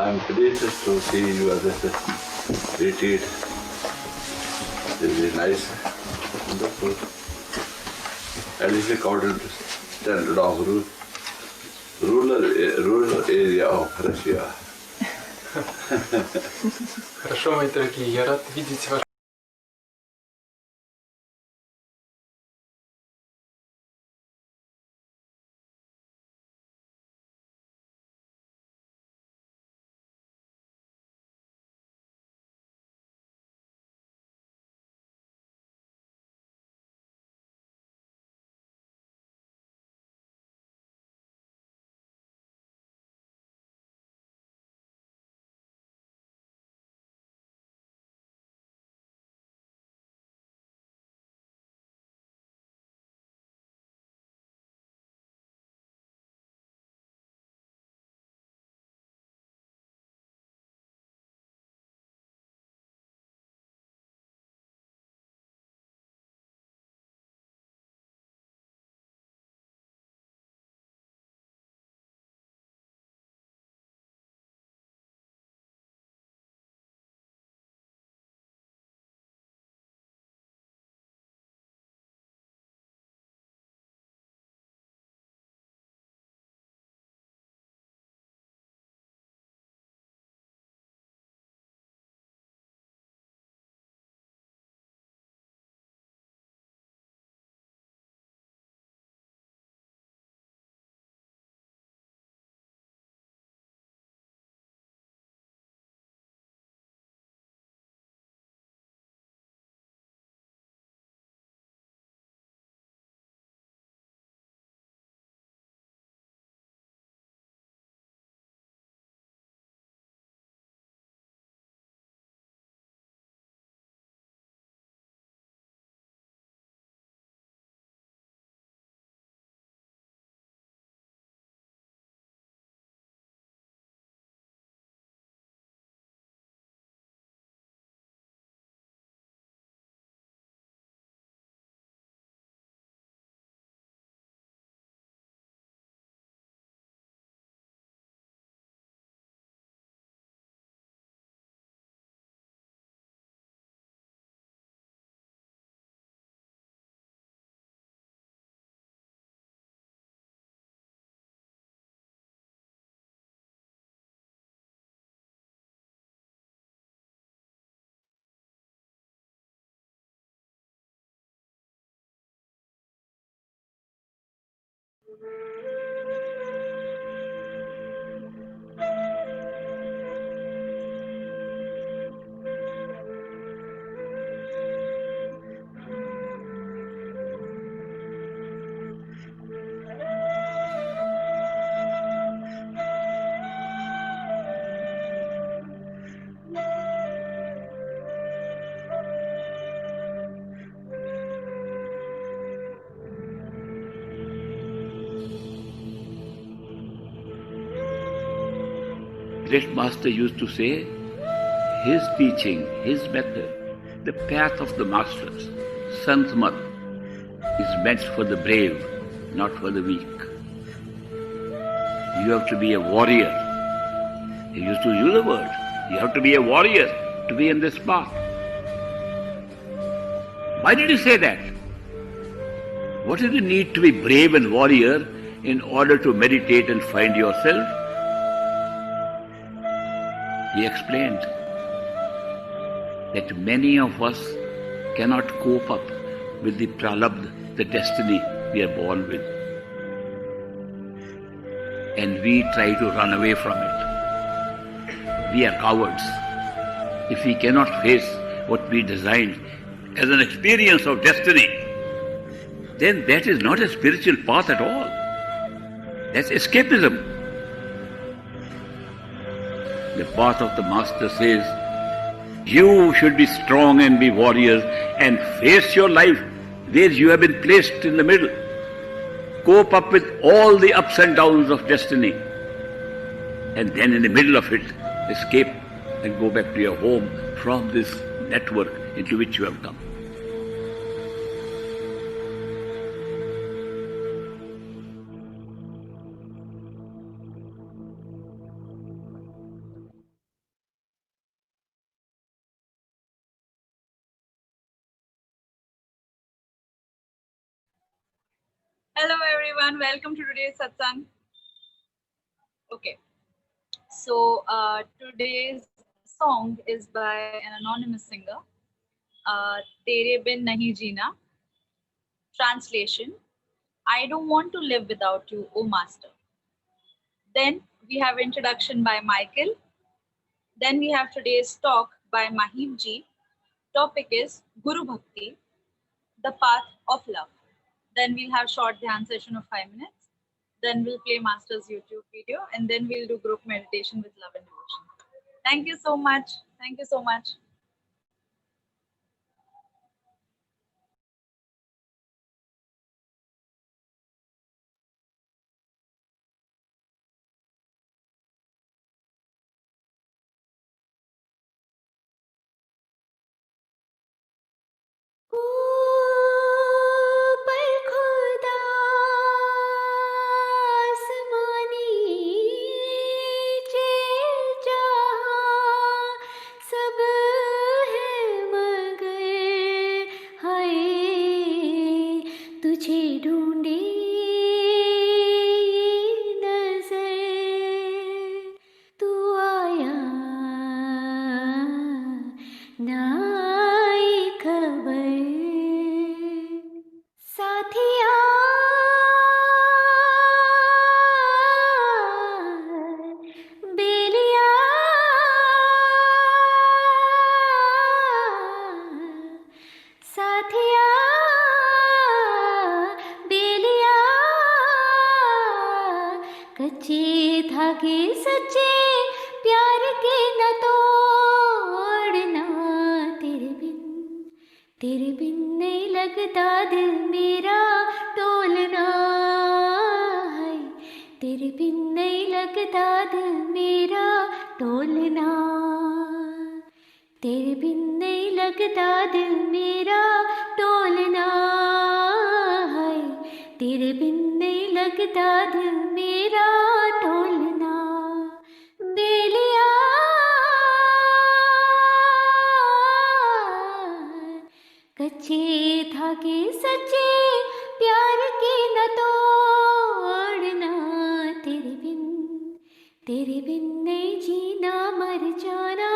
I'm pleased to see you at this retreat. This is nice, wonderful. At least according to standard of rural area of Russia. Хорошо, мои дорогие, я рад видеть вас. Great Master used to say, his teaching, his method, the path of the Masters, Sant Mat, is meant for the brave, not for the weak. You have to be a warrior. He used to use the word. You have to be a warrior to be in this path. Why did he say that? What is the need to be brave and warrior in order to meditate and find yourself? He explained that many of us cannot cope up with the pralabdha, the destiny we are born with. And we try to run away from it. We are cowards. If we cannot face what we designed as an experience of destiny, then that is not a spiritual path at all. That's escapism. The path of the Master says, you should be strong and be warriors and face your life where you have been placed in the middle. Cope up with all the ups and downs of destiny. And then in the middle of it, escape and go back to your home from this network into which you have come. Hello everyone, welcome to today's satsang. Okay, so today's song is by an anonymous singer. Tere bin nahi jeena. Translation: I don't want to live without you, O Master. Then we have introduction by Michael. Then we have today's talk by Mahib ji. Topic is Guru Bhakti, the path of love. Then we'll have short dhyan session of 5 minutes. Then we'll play Master's YouTube video, and then we'll do group meditation with love and devotion. Thank you so much. Thank you so much. ऊपर खुदा आसमानी नीचे जहाँ सब है मगर हाय तुझे ढूंढे नजर तू आया ना आई खबर साथिया बेलिया साथिया बेलिया कच्चे धागे सच्चे प्यार के न तोड़ना तेरे बिन नहीं लगता दिल मेरा टोलना है तेरे बिन नहीं लगता दिल मेरा टोलना तेरे बिन नहीं लगता दिल मेरा टोलना है तेरे बिन नहीं लगता दिल मेरा टोलना बेलिया कच्चे धागे सच्चे प्यार के न तोड़ना तेरे बिन नहीं जीना मर जाना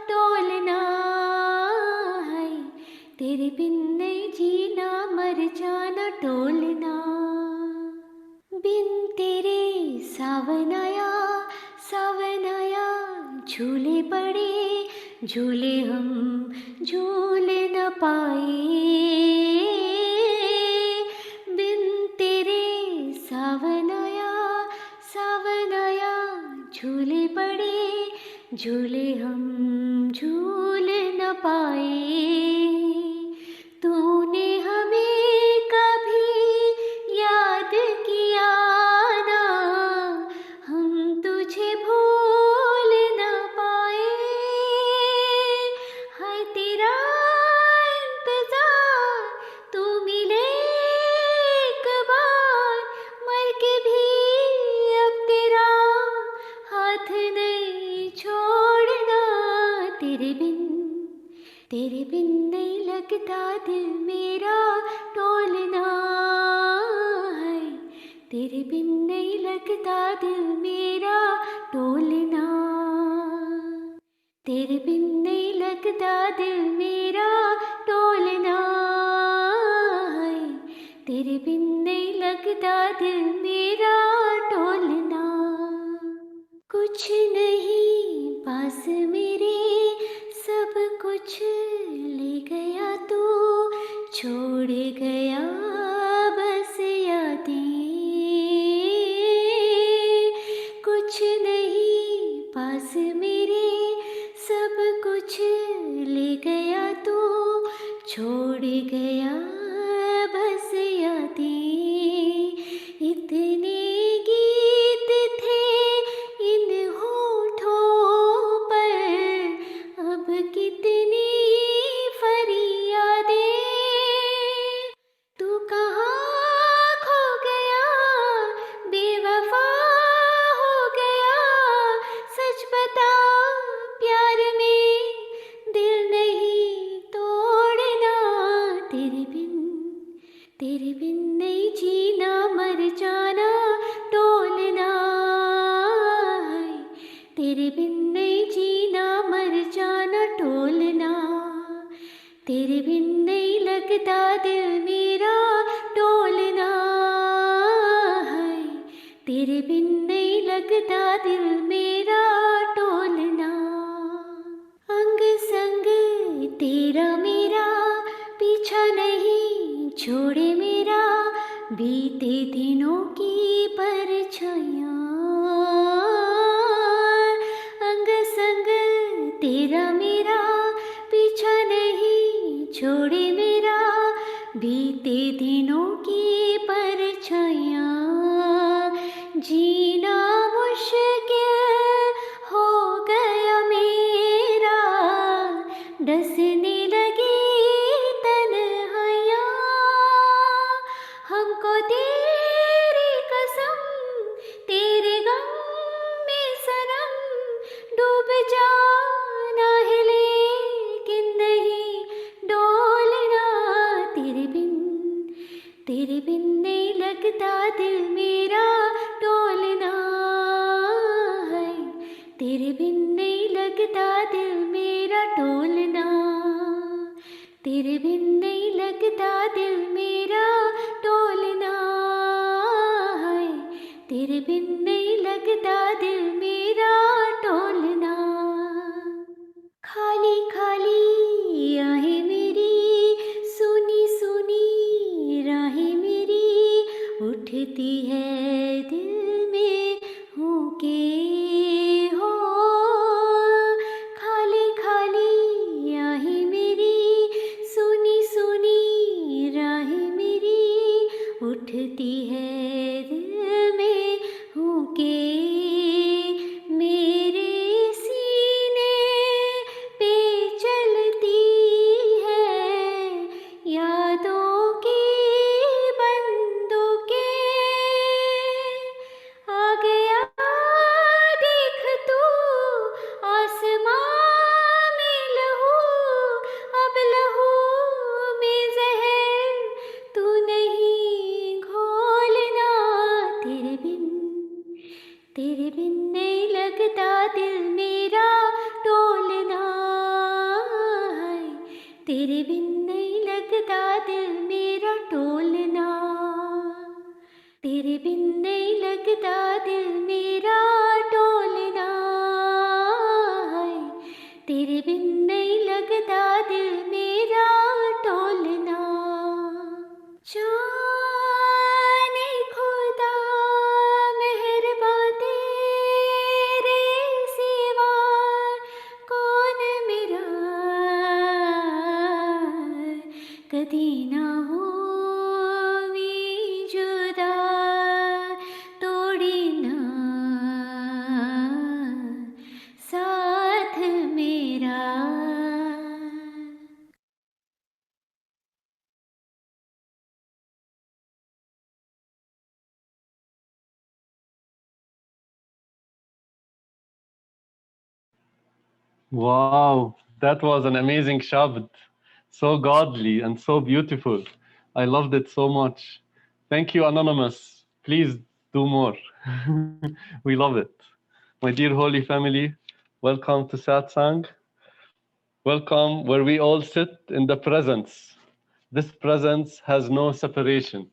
टोलना है तेरे बिन नहीं जीना मर जाना टोलना बिन तेरे सावन आया झूले पड़े झूले हम झूल न पाए बिन तेरे सावन आया झूले पड़े झूले हम झूल न पाए तूने हमें कभी याद किया ना हम तुझे भूल न पाए है तेरा इंतजार तू मिले एक बार मर के भी अब तेरा हाथ नहीं छोड़ना तेरे बिन नहीं लगता दिल मेरा टोलना है तेरे बिन नहीं लगता दिल मेरा टोलना तेरे बिन नहीं लगता दिल मेरा टोलना है तेरे बिन नहीं लगता दिल मेरा टोलना कुछ नहीं पास मेरे सब कुछ ले गया तू छोड़ गया बस यादें कुछ नहीं पास मेरे सब कुछ ले गया तू छोड़ गया बस यादें इतने गीत थे इन होठों पर अब कितनी फरियादें तू कहाँ खो गया बेवफा हो गया सच बता प्यार में दिल नहीं तोड़ना तेरे बिन तेरे बिन नहीं लगता दिल मेरा डोलना है, तेरे बिन नहीं लगता दिल मेरा डोलना। अंग संग तेरा मेरा पीछा नहीं छोड़े मेरा, बीते दिनों की परछाइयाँ। अंग संग तेरा मेरा पीछा नहीं छोड़े मेरा, बीते दिनों की परछाइयाँ। जीना मुश्किल हो गया मेरा, डसने लगी तन्हाइयाँ। हमको तेरी कसम तेरे गम में सनम, डूब जाना है लेकिन नहीं डोलना। तेरे बिन नहीं लगता दिल मेरा डोलना है, तेरे बिन नहीं लगता दिल मेरा डोलना। तेरे बिन नहीं लगता दिल मेरा डोलना है, तेरे बिन नहीं लगता दिल मेरा डोलना। खाली खाली आहें मेरी, सुनी सुनी राहें मेरी, उठती है दिल में होके हो। खाली खाली आहें मेरी, सुनी सुनी राहें मेरी, उठती है दिल में होके। मेरे सीने पे चलती है यादों की बंदूकें। आ गया देख तू आसमां में लहू, अब लहू में जहर तू नहीं घोलना। तेरे बिन नहीं लगता दिल मेरा डोलना है, तेरे बिन नहीं लगता दिल मेरा डोलना। तेरे बिन नहीं लगता दिल मेरा डोलना है, तेरे बिन नहीं लगता दिल मेरा डोलना। जाने खुदा मेहरबान तेरे सिवा कौन मेरा, कदी ना होवी जुदा, तोड़ी ना साथ मेरा। Wow, that was an amazing shabd. So godly and so beautiful. I loved it so much. Thank you, Anonymous. Please do more. We love it. My dear holy family, welcome to satsang. Welcome where we all sit in the presence. This presence has no separation.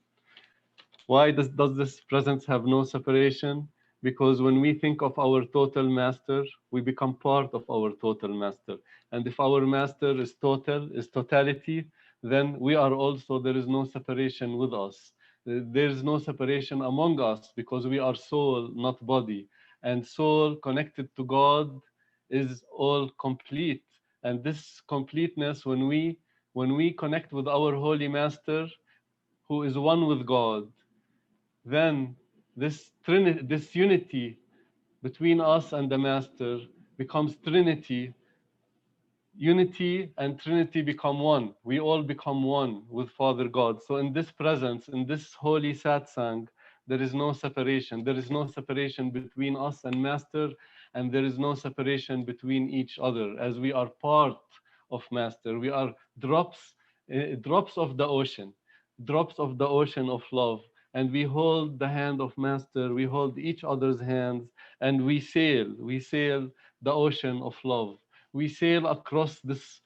Why does this presence have no separation? Because when we think of our total master, we become part of our total master. And if our master is total, is totality, then we are also, there is no separation with us. There is no separation among us because we are soul, not body. And soul connected to God is all complete. And this completeness, when we connect with our holy master, who is one with God, then this unity between us and the Master becomes Trinity. Unity and Trinity become one. We all become one with Father God. So in this presence, in this holy satsang, there is no separation. There is no separation between us and Master, and there is no separation between each other, as we are part of Master. We are drops of the ocean, drops of the ocean of love. And we hold the hand of Master, we hold each other's hands, and we sail the ocean of love. We sail across this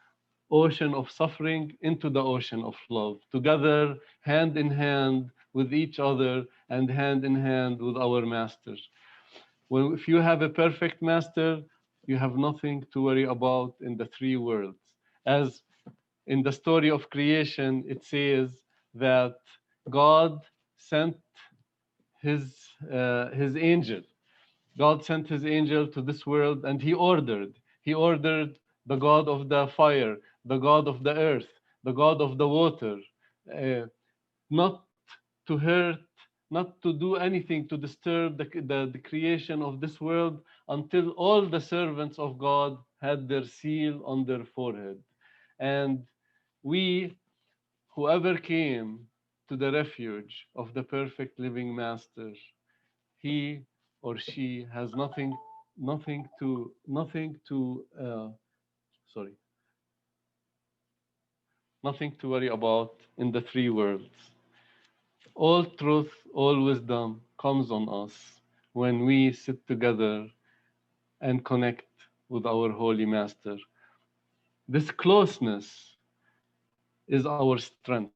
ocean of suffering into the ocean of love, together, hand in hand with each other and hand in hand with our master. Well, if you have a perfect master, you have nothing to worry about in the three worlds. As in the story of creation, it says that God sent his angel. God sent his angel to this world and he ordered the God of the fire, the God of the earth, the God of the water, uh, not to hurt, not to do anything to disturb the creation of this world until all the servants of God had their seal on their forehead. And we, whoever came to the refuge of the perfect living master, he or she has sorry, nothing to worry about in the three worlds. All truth, all wisdom comes on us when we sit together and connect with our Holy Master. This closeness is our strength.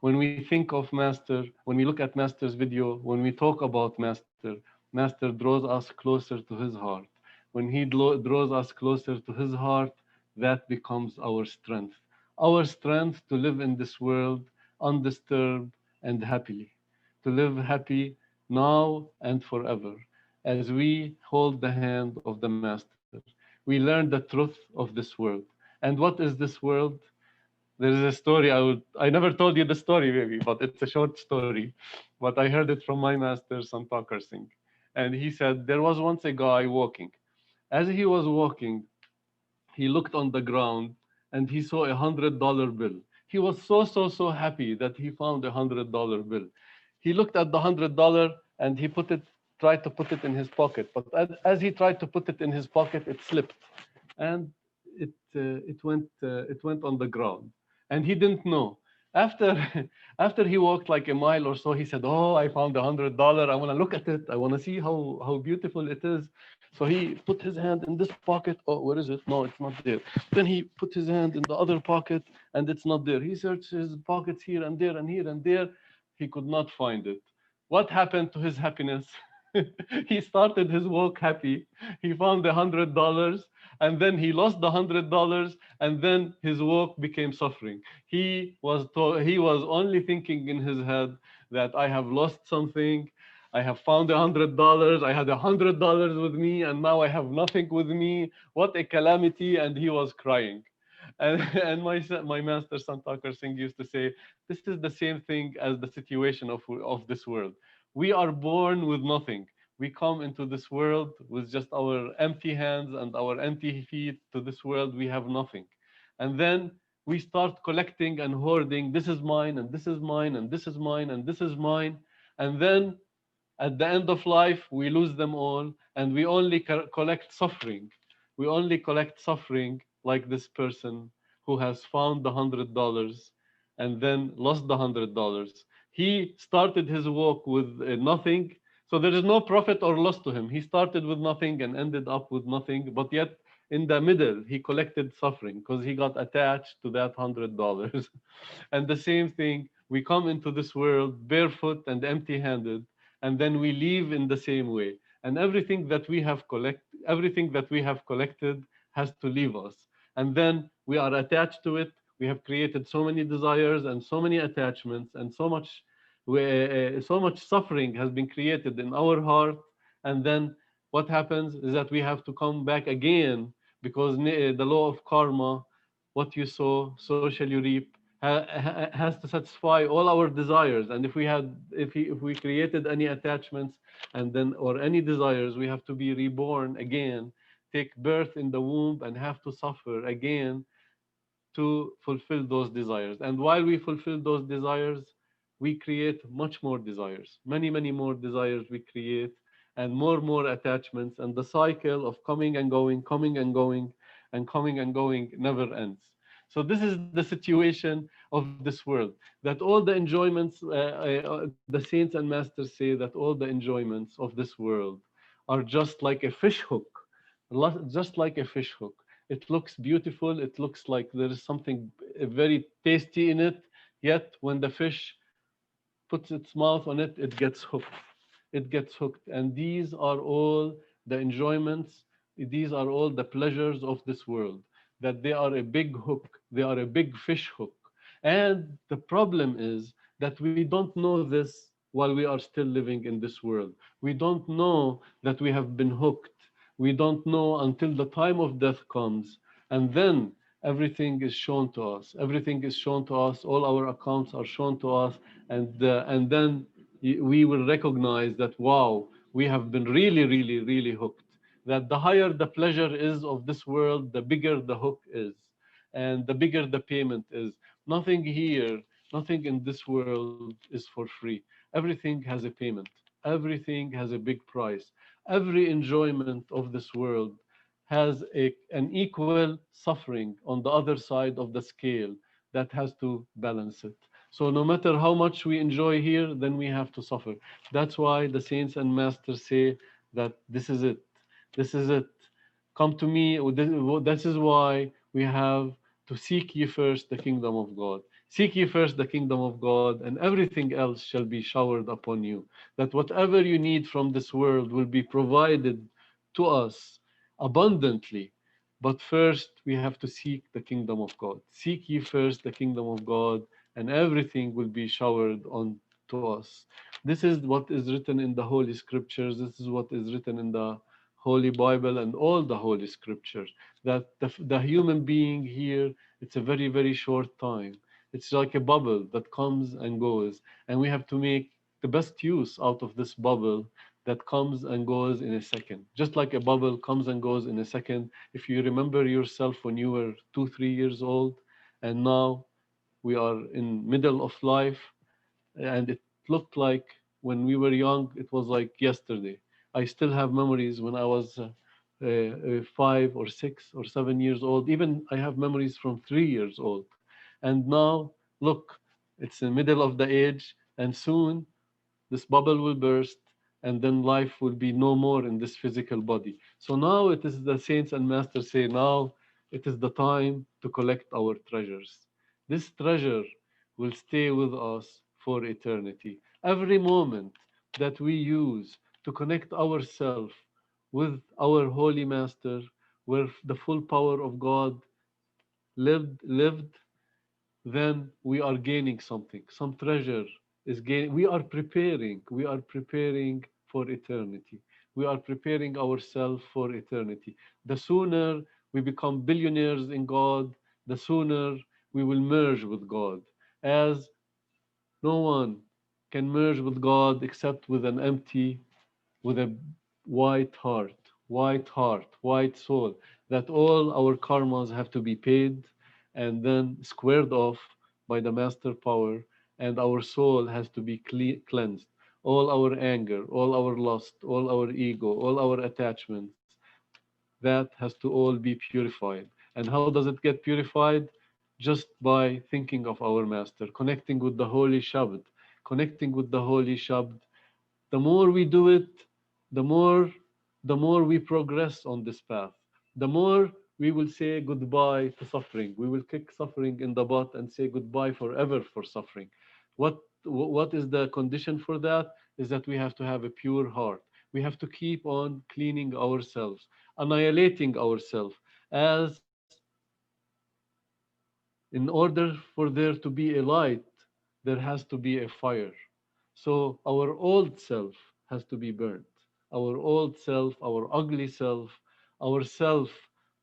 When we think of Master, when we look at Master's video, when we talk about Master, Master draws us closer to his heart. When he draws us closer to his heart, that becomes our strength. Our strength to live in this world undisturbed and happily, to live happy now and forever. As we hold the hand of the Master, we learn the truth of this world. And what is this world? There is a story I never told you the story maybe, but it's a short story. But I heard it from my master, Sant Singh. And he said there was once a guy walking. As he was walking, he looked on the ground and he saw $100 bill. He was so happy that he found $100 bill. He looked at the $100 and he tried to put it in his pocket. But as he tried to put it in his pocket, it slipped, and it went on the ground, and he didn't know. After after he walked like a mile or so, he said, "Oh, I found $100. I want to look at it. I want to see how beautiful it is." So he put his hand in this pocket. Oh, where is it? No, it's not there. Then he put his hand in the other pocket, and it's not there. He searched his pockets here and there and here and there. He could not find it. What happened to his happiness? He started his walk happy. He found $100, and then he lost the $100, and then his walk became suffering. He was only thinking in his head that I have lost something. I have found $100. I had $100 with me, and now I have nothing with me. What a calamity! And he was crying. And my master Sant Singh used to say, this is the same thing as the situation of this world. We are born with nothing. We come into this world with just our empty hands and our empty feet. To this world, we have nothing. And then we start collecting and hoarding. This is mine, and this is mine, and this is mine, and this is mine. And then at the end of life, we lose them all, and we only collect suffering. We only collect suffering like this person who has found the $100 and then lost the $100. He started his walk with nothing, so there is no profit or loss to him. He started with nothing and ended up with nothing, but yet in the middle, he collected suffering because he got attached to that $100. And the same thing, we come into this world barefoot and empty-handed, and then we leave in the same way. And everything that we have collected has to leave us. And then we are attached to it. We have created so many desires and so many attachments, and so much suffering has been created in our heart. And then what happens is that we have to come back again, because the law of karma, what you sow, so shall you reap, has to satisfy all our desires. And if we created any attachments and then or any desires, we have to be reborn again, take birth in the womb, and have to suffer again to fulfill those desires. And while we fulfill those desires, we create much more desires, many more desires we create, and more attachments, and the cycle of coming and going, coming and going, and coming and going never ends. So this is the situation of this world, that all the enjoyments, the saints and masters say that all the enjoyments of this world are just like a fish hook, just like a fish hook. It looks beautiful. It looks like there is something very tasty in it. Yet when the fish puts its mouth on it, it gets hooked. It gets hooked. And these are all the enjoyments, these are all the pleasures of this world, that they are a big hook, they are a big fish hook. And the problem is that we don't know this while we are still living in this world. We don't know that we have been hooked. We don't know until the time of death comes. And then everything is shown to us. Everything is shown to us. All our accounts are shown to us, and then we will recognize that wow, we have been really, really, really hooked. That the higher the pleasure is of this world, the bigger the hook is, and the bigger the payment is. Nothing here, nothing in this world is for free. Everything has a payment. Everything has a big price. Every enjoyment of this world has an equal suffering on the other side of the scale that has to balance it. So no matter how much we enjoy here, then we have to suffer. That's why the saints and masters say that this is it. This is it. Come to me. This is why we have to seek ye first the kingdom of God. Seek ye first the kingdom of God, and everything else shall be showered upon you. That whatever you need from this world will be provided to us abundantly. But first, we have to seek the kingdom of God. Seek ye first the kingdom of God, and everything will be showered on to us. This is what is written in the Holy Scriptures. This is what is written in the Holy Bible and all the Holy Scriptures. That the human being here, it's a very, very short time. It's like a bubble that comes and goes, and we have to make the best use out of this bubble that comes and goes in a second. Just like a bubble comes and goes in a second. If you remember yourself when you were 2, 3 years old, and now we are in middle of life, and it looked like when we were young, it was like yesterday. I still have memories when I was 5 or 6 or 7 years old. Even I have memories from 3 years old. And now, look, it's the middle of the age, and soon this bubble will burst, and then life will be no more in this physical body. So now it is the saints and masters say, now it is the time to collect our treasures. This treasure will stay with us for eternity. Every moment that we use to connect ourselves with our Holy Master, where the full power of God lived, then we are gaining something. Some treasure is gaining. We are preparing for eternity. We are preparing ourselves for eternity. The sooner we become billionaires in God, the sooner we will merge with God. As no one can merge with God except with an empty, with a white soul, that all our karmas have to be paid and then squared off by the master power, and our soul has to be cleansed. All our anger, all our lust, all our ego, all our attachments, that has to all be purified. And how does it get purified? Just by thinking of our master, connecting with the holy Shabd, connecting with the holy Shabd. The more we do it, the more we progress on this path. The more we will say goodbye to suffering. We will kick suffering in the butt and say goodbye forever for suffering. What is the condition for that? Is that we have to have a pure heart. We have to keep on cleaning ourselves, annihilating ourselves, as in order for there to be a light, there has to be a fire. So our old self has to be burnt. Our old self, our ugly self, our self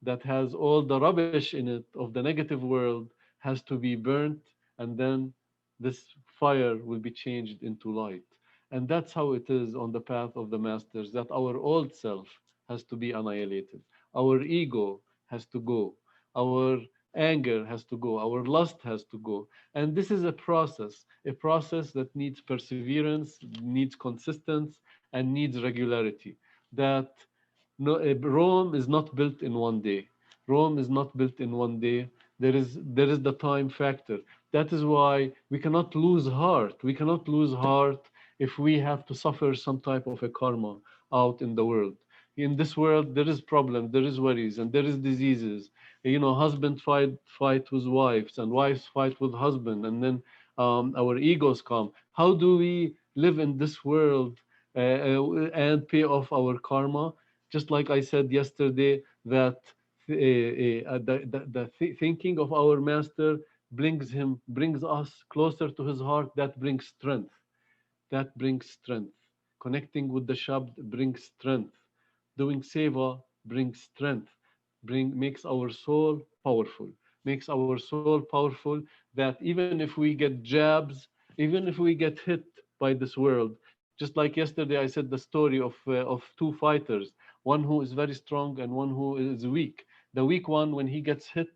that has all the rubbish in it of the negative world has to be burnt, and then this fire will be changed into light. And that's how it is on the path of the masters, that our old self has to be annihilated. Our ego has to go. Our anger has to go. Our lust has to go. And this is a process that needs perseverance, needs consistency, and needs regularity. That no, Rome is not built in one day. Rome is not built in one day. There is the time factor. That is why we cannot lose heart. We cannot lose heart if we have to suffer some type of a karma out in the world. In this world, there is problems, there is worries, and there is diseases. You know, husband fight with wives, and wives fight with husband, and then our egos come. How do we live in this world and pay off our karma? Just like I said yesterday, that thinking of our master brings us closer to his heart. That brings strength. That brings strength. Connecting with the Shabd brings strength. Doing seva brings strength, makes our soul powerful, makes our soul powerful, that even if we get jabs, even if we get hit by this world, just like yesterday I said the story of two fighters, one who is very strong and one who is weak. The weak one, when he gets hit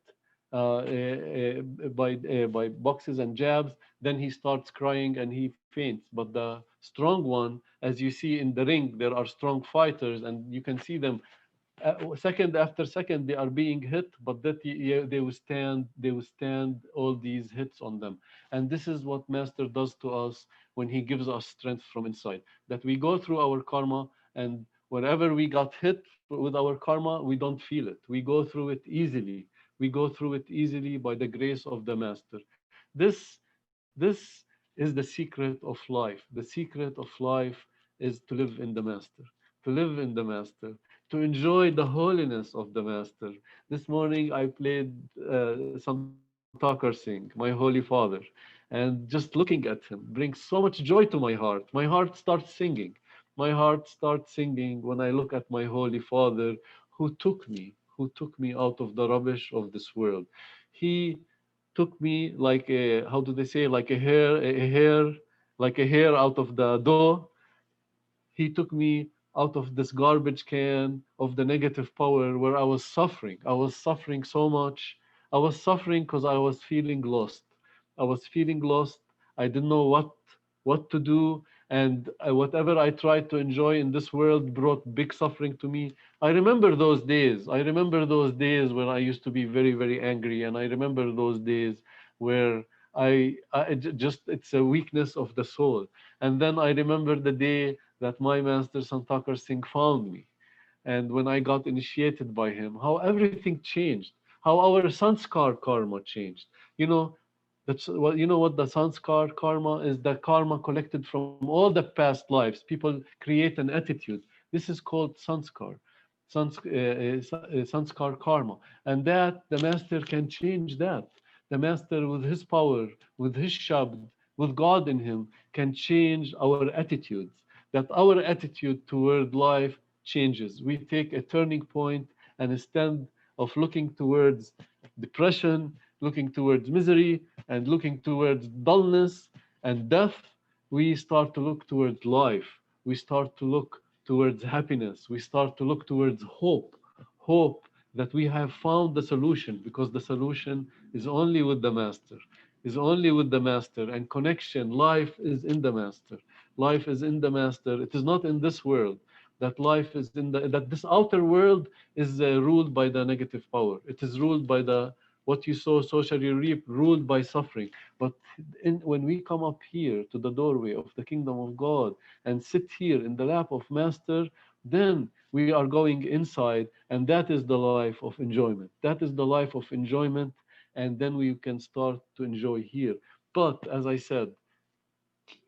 by boxes and jabs, then he starts crying and he faints. But the strong one, as you see in the ring, there are strong fighters, and you can see them second after second they are being hit, but that they withstand all these hits on them. And this is what master does to us when he gives us strength from inside, that we go through our karma, and wherever we got hit with our karma, we don't feel it. We go through it easily. We go through it easily by the grace of the master. This is the secret of life. The secret of life is to live in the master, to live in the master, to enjoy the holiness of the master. This morning I played Sant Singh, my holy father, and just looking at him brings so much joy to my heart. My heart starts singing. My heart starts singing when I look at my holy father, who took me out of the rubbish of this world. He took me like a, how do they say, like a hair out of the dough. He took me out of this garbage can of the negative power where I was suffering. I was suffering so much. I was suffering because I was feeling lost. I was feeling lost. I didn't know what to do, and whatever I tried to enjoy in this world brought big suffering to me. I remember those days. I remember those days when I used to be very, very angry, and I remember those days where just it's a weakness of the soul. And then I remember the day that my master Sant Singh found me, and when I got initiated by him, how everything changed, how our sanskar karma changed. You know, that's what you know what the sanskar karma is, the karma collected from all the past lives. People create an attitude. This is called sanskar, sanskar karma, and that the master can change that. The master, with his power, with his shabd, with God in him, can change our attitudes. That our attitude toward life changes. We take a turning point, and instead of looking towards depression, looking towards misery, and looking towards dullness and death, we start to look towards life. We start to look towards happiness. We start to look towards hope. Hope that we have found the solution, because the solution is only with the master, is only with the master. And connection, life is in the master. Life is in the master. It is not in this world. That life is in that this outer world is ruled by the negative power. It is ruled by the what you sow, so shall you reap, ruled by suffering. But when we come up here to the doorway of the kingdom of God and sit here in the lap of master, then we are going inside, and that is the life of enjoyment. That is the life of enjoyment, and then we can start to enjoy here. But as I said,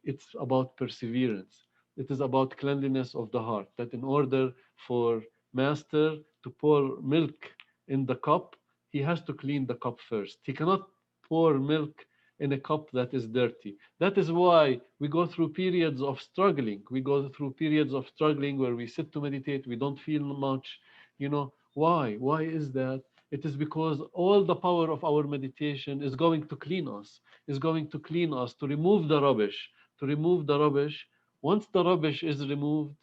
it's about perseverance. It is about cleanliness of the heart. That in order for master to pour milk in the cup, he has to clean the cup first. He cannot pour milk in a cup that is dirty. That is why we go through periods of struggling. We go through periods of struggling where we sit to meditate, we don't feel much. You know, why? Why is that? It is because all the power of our meditation is going to clean us, is going to clean us, to remove the rubbish, to remove the rubbish. Once the rubbish is removed,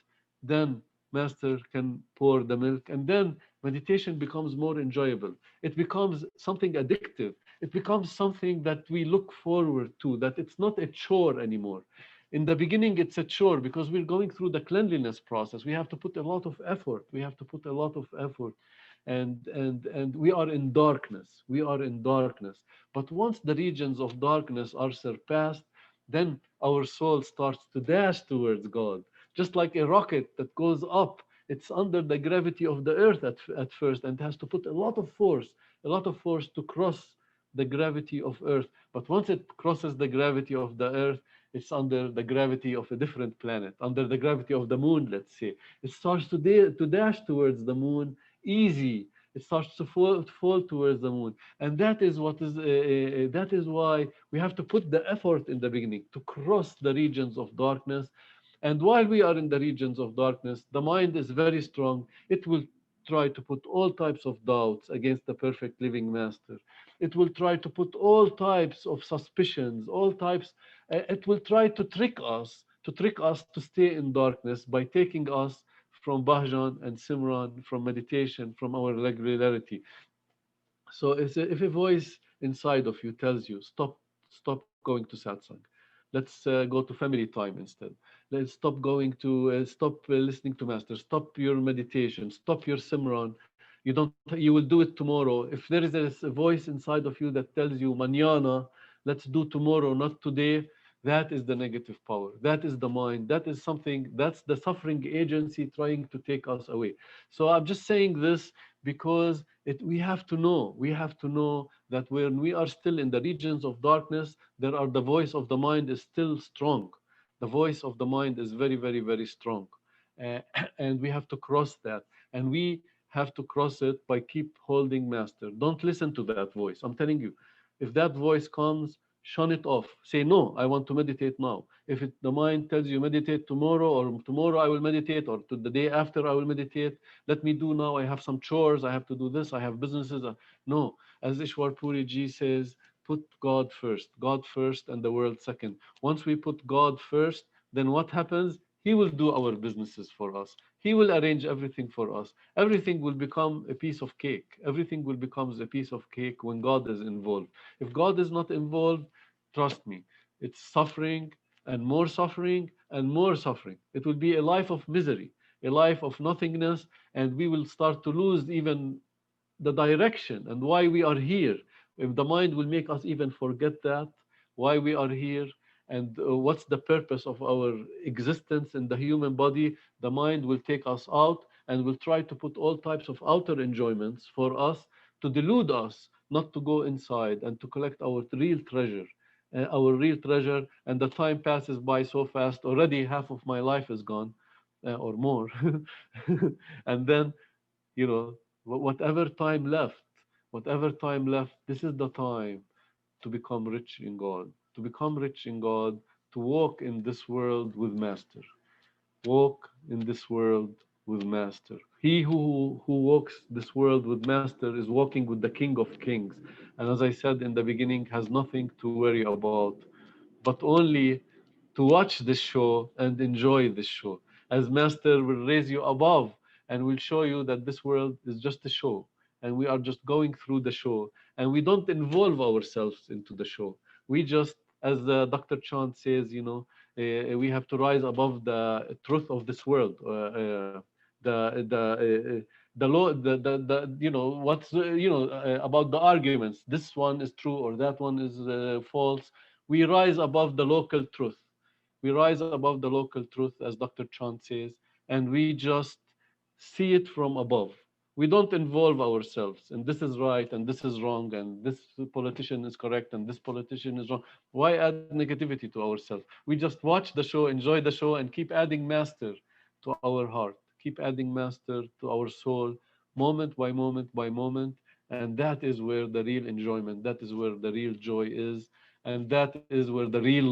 then master can pour the milk, and then meditation becomes more enjoyable. It becomes something addictive. It becomes something that we look forward to, that it's not a chore anymore. In the beginning, it's a chore because we're going through the cleanliness process. We have to put a lot of effort. We have to put a lot of effort. And we are in darkness. We are in darkness. But once the regions of darkness are surpassed, then our soul starts to dash towards God. Just like a rocket that goes up, it's under the gravity of the earth at first, and has to put a lot of force to cross the gravity of earth. But once it crosses the gravity of the earth, it's under the gravity of a different planet, under the gravity of the moon, let's say. It starts to dash towards the moon easy. It starts to fall towards the moon. And that is that is why we have to put the effort in the beginning to cross the regions of darkness. And while we are in the regions of darkness, the mind is very strong. It will try to put all types of doubts against the perfect living master. It will try to put all types of suspicions, all types. It will try to trick us, to stay in darkness by taking us from Bhajan and Simran, from meditation, from our regularity. So if a voice inside of you tells you, stop going to satsang, let's go to family time instead. Let's stop listening to master, stop your meditation, stop your Simran. You will do it tomorrow. If there is a voice inside of you that tells you, mañana, let's do tomorrow, not today, that is the negative power. That is the mind. That's the suffering agency trying to take us away. So I'm just saying this because we have to know that when we are still in the regions of darkness, the voice of the mind is still strong. The voice of the mind is very, very, very strong. Uh, and we have to cross that. And we have to cross it by keep holding master. Don't listen to that voice. I'm telling you, if that voice comes, shun it off. Say, no, I want to meditate now. If the mind tells you meditate tomorrow, or tomorrow I will meditate, or to the day after I will meditate, let me do now. I have some chores. I have to do this. I have businesses. No, as Ishwar Puri ji says, put God first and the world second. Once we put God first, then what happens? He will do our businesses for us. He will arrange everything for us. Everything will become a piece of cake. Everything will become a piece of cake when God is involved. If God is not involved, trust me, it's suffering and more suffering and more suffering. It will be a life of misery, a life of nothingness, and we will start to lose even the direction and why we are here. If the mind will make us even forget that, why we are here, and what's the purpose of our existence in the human body, the mind will take us out and will try to put all types of outer enjoyments for us to delude us not to go inside and to collect our real treasure. And the time passes by so fast. Already half of my life is gone, or more. And then, you know, whatever time left, this is the time to become rich in God, to walk in this world with Master. Walk in this world with Master. He who walks this world with Master is walking with the King of Kings. And as I said in the beginning, has nothing to worry about, but only to watch this show and enjoy this show. As Master will raise you above and will show you that this world is just a show, and we are just going through the show, and we don't involve ourselves into the show. We just, as Dr. Chant says, we have to rise above the truth of this world. The law, what's about the arguments. This one is true or that one is false. We rise above the local truth. We rise above the local truth, as Dr. Chant says, and we just see it from above. We don't involve ourselves, and this is right, and this is wrong, and this politician is correct, and this politician is wrong. Why add negativity to ourselves? We just watch the show, enjoy the show, and keep adding master to our heart, keep adding master to our soul, moment by moment by moment, and that is where the real enjoyment, that is where the real joy is, and that is where the real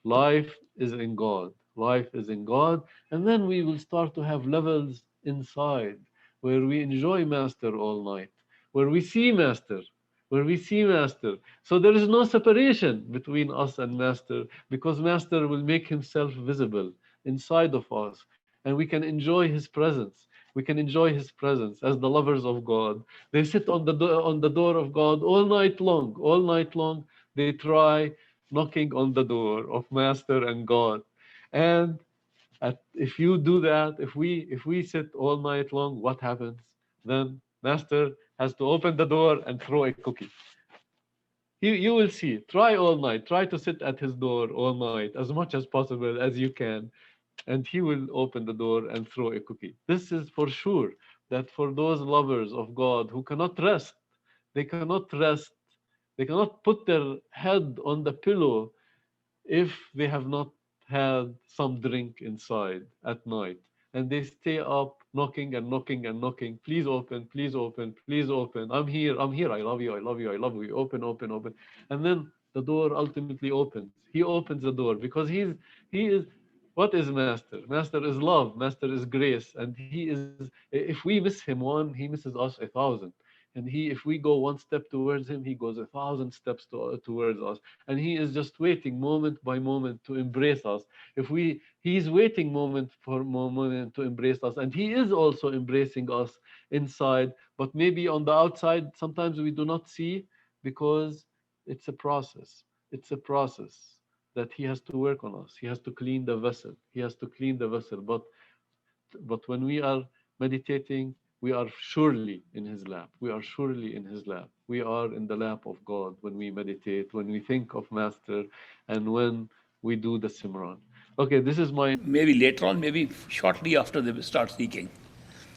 life is in God. Life is in God, and then we will start to have levels inside where we enjoy Master all night, where we see Master, So there is no separation between us and Master, because Master will make himself visible inside of us, and we can enjoy his presence. We can enjoy his presence as the lovers of God. They sit on the door of God all night long. All night long, they try knocking on the door of Master and God. And if you do that, if we sit all night long, what happens? Then Master has to open the door and throw a cookie. You will see. Try all night. Try to sit at his door all night as much as possible as you can. and he will open the door and throw a cookie. This is for sure that for those lovers of God who cannot rest, they cannot rest, they cannot put their head on the pillow if they have not had some drink inside at night. And they stay up knocking and knocking and knocking. Please open, please open, please open. I'm here, I love you, I love you, I love you. Open, open, open. And then the door ultimately opens. He opens the door because he is what is Master? Master is love, Master is grace. And he is, if we miss him one, he misses us 1,000. And if we go one step towards him, he goes 1,000 steps towards us. And he is just waiting moment by moment to embrace us. He's waiting moment for moment to embrace us. And he is also embracing us inside. But maybe on the outside, sometimes we do not see because it's a process. It's a process that he has to work on us. He has to clean the vessel. He has to clean the vessel. But when we are meditating, we are surely in his lap. We are surely in his lap. We are in the lap of God when we meditate, when we think of Master, and when we do the Simran. Okay, this is my... Maybe later on, maybe shortly after they start seeking.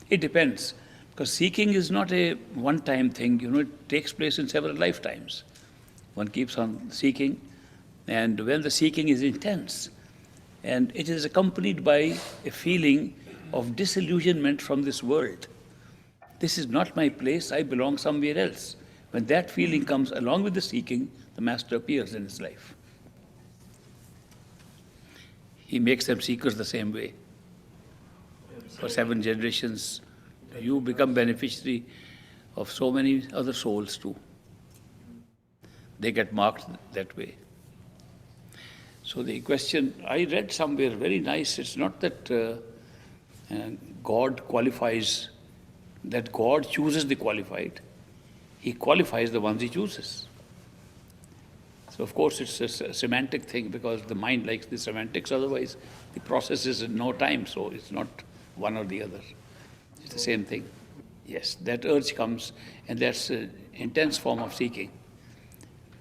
It depends, because seeking is not a one-time thing. It takes place in several lifetimes. One keeps on seeking, and when the seeking is intense, and it is accompanied by a feeling of disillusionment from this world. This is not my place, I belong somewhere else. When that feeling comes along with the seeking, the Master appears in his life. He makes them seekers the same way. For 7 generations, you become beneficiary of so many other souls too. They get marked that way. So the question, I read somewhere, very nice, it's not that God qualifies, that God chooses the qualified. He qualifies the ones he chooses. So of course it's a semantic thing because the mind likes the semantics, otherwise the process is in no time, so it's not one or the other. It's the same thing. Yes, that urge comes, and that's an intense form of seeking.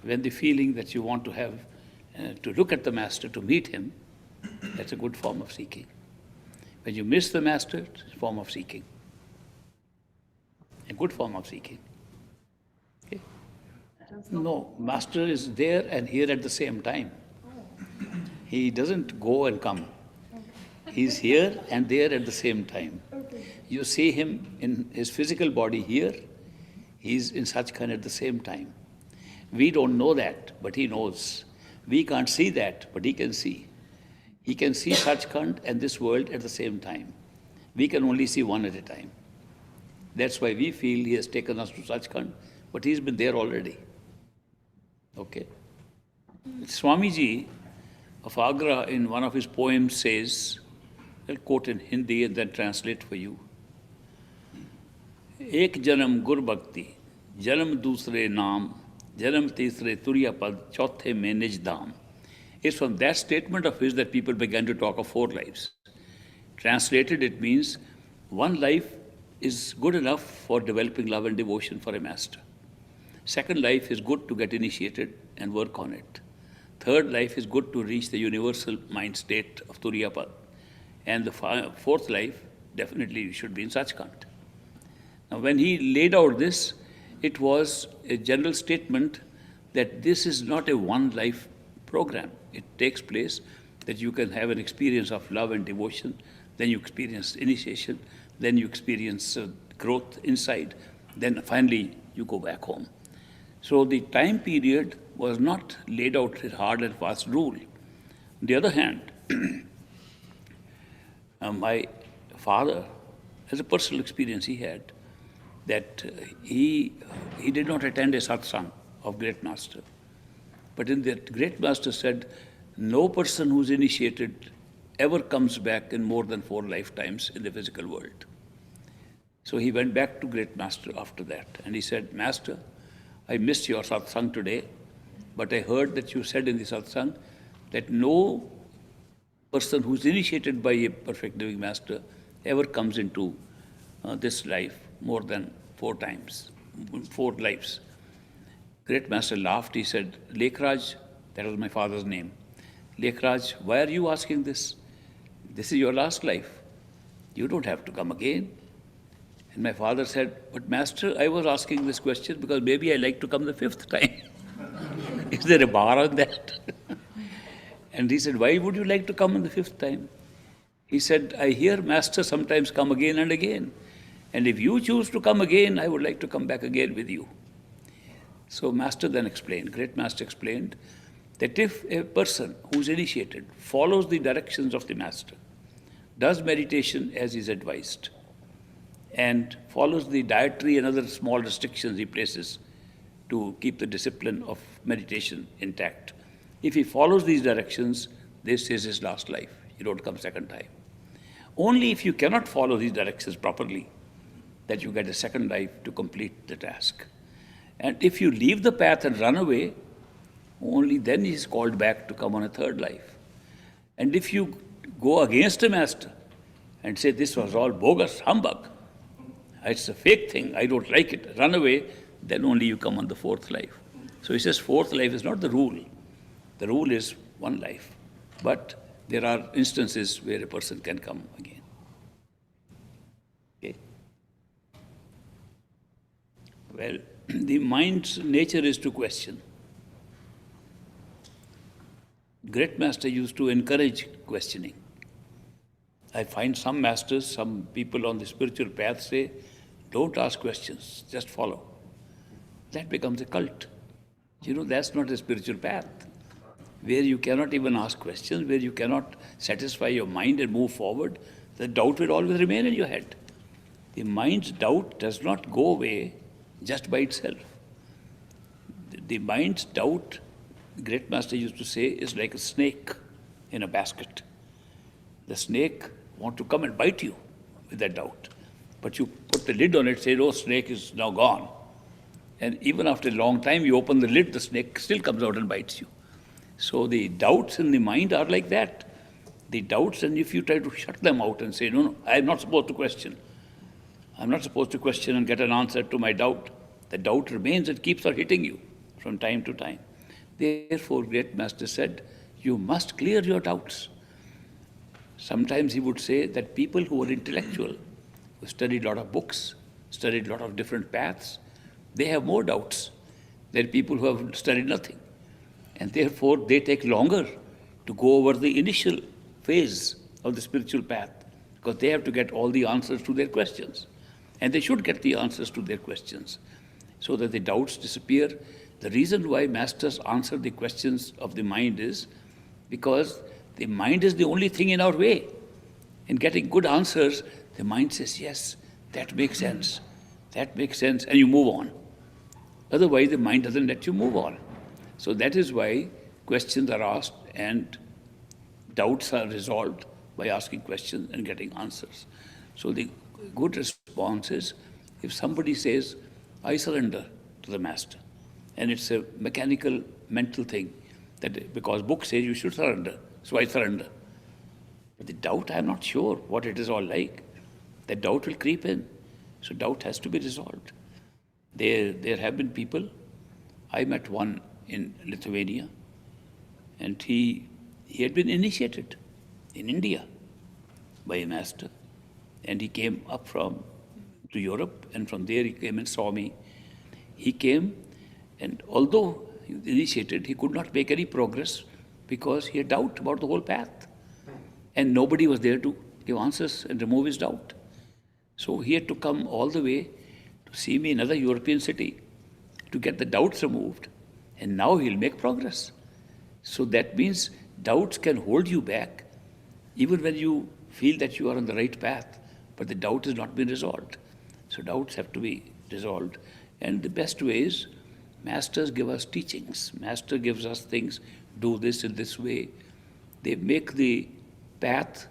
When the feeling that you want to have, to look at the Master, to meet him, that's a good form of seeking. When you miss the Master, it's a form of seeking. A good form of seeking. Okay? No, Master is there and here at the same time. He doesn't go and come. He's here and there at the same time. You see him in his physical body here, he's in Sachkhand at the same time. We don't know that, but he knows. We can't see that, but he can see. He can see Sachkhand and this world at the same time. We can only see one at a time. That's why we feel he has taken us to Sachkhand, but he's been there already. Okay? Swamiji of Agra in one of his poems says, I'll quote in Hindi and then translate for you. Ek janam gur bhakti, janam dusre naam, janam tisre turiya pad, chauthe mein nij dham. It's from that statement of his that people began to talk of 4 lives. Translated, it means 1 life is good enough for developing love and devotion for a Master. 2nd life is good to get initiated and work on it. 3rd life is good to reach the universal mind state of Turiya Pad. And the 4th life, definitely you should be in Sachkhand. Now when he laid out this, it was a general statement that this is not a 1 life program. It takes place that you can have an experience of love and devotion, then you experience initiation, then you experience growth inside, then finally you go back home. So the time period was not laid out a hard and fast rule. On the other hand, my father, as a personal experience he had, that he did not attend a satsang of Great Master. But in that Great Master said, no person who's initiated ever comes back in more than 4 lifetimes in the physical world. So he went back to Great Master after that, and he said, Master, I missed your satsang today, but I heard that you said in the satsang that no person who's initiated by a perfect living Master ever comes into this life more than 4 times, 4 lives. Great Master laughed. He said, Lekhraj, that was my father's name. Lekhraj, why are you asking this? This is your last life. You don't have to come again. And my father said, but Master, I was asking this question because maybe I like to come the 5th time. Is there a bar on that? And he said, why would you like to come on the 5th time? He said, I hear Master sometimes come again and again. And if you choose to come again, I would like to come back again with you. So Master then explained, great Master explained, that if a person who's initiated follows the directions of the Master, does meditation as is advised, and follows the dietary and other small restrictions he places to keep the discipline of meditation intact, if he follows these directions, this is his last life. You don't come second time. Only if you cannot follow these directions properly, that you get a second life to complete the task. And if you leave the path and run away, only then he is called back to come on a third life. And if you go against the Master and say, this was all bogus, humbug, it's a fake thing, I don't like it, run away, then only you come on the 4th life. So he says 4th life is not the rule. The rule is one life. But there are instances where a person can come again. Okay. Well, the mind's nature is to question. Great Master used to encourage questioning. I find some masters, some people on the spiritual path say, don't ask questions, just follow. That becomes a cult. You know, that's not a spiritual path. Where you cannot even ask questions, where you cannot satisfy your mind and move forward, the doubt will always remain in your head. The mind's doubt does not go away just by itself. The mind's doubt, the great Master used to say, is like a snake in a basket. The snake wants to come and bite you with that doubt. But you put the lid on it, say, oh, snake is now gone. And even after a long time, you open the lid, the snake still comes out and bites you. So the doubts in the mind are like that. The doubts, and if you try to shut them out and say, no, I'm not supposed to question. I'm not supposed to question and get an answer to my doubt. The doubt remains and keeps on hitting you from time to time. Therefore, great Master said, you must clear your doubts. Sometimes he would say that people who are intellectual, who studied a lot of books, studied a lot of different paths, they have more doubts than people who have studied nothing. And therefore, they take longer to go over the initial phase of the spiritual path because they have to get all the answers to their questions. And they should get the answers to their questions so that the doubts disappear. The reason why masters answer the questions of the mind is because the mind is the only thing in our way. In getting good answers, the mind says, yes, that makes sense. That makes sense, and you move on. Otherwise, the mind doesn't let you move on. So that is why questions are asked and doubts are resolved by asking questions and getting answers. So the good response is, if somebody says, I surrender to the Master, and it's a mechanical, mental thing, that because book says you should surrender, so I surrender. But the doubt, I'm not sure what it is all like. That doubt will creep in. So doubt has to be resolved. There have been people, I met one in Lithuania, and he had been initiated in India by a master. And he came up to Europe, and from there he came and saw me. He came, and although he was initiated, he could not make any progress because he had doubt about the whole path. And nobody was there to give answers and remove his doubt. So he had to come all the way to see me in another European city to get the doubts removed. And now he'll make progress. So that means doubts can hold you back even when you feel that you are on the right path, but the doubt has not been resolved. So doubts have to be resolved. And the best way is, masters give us teachings. Master gives us things, do this in this way. They make the path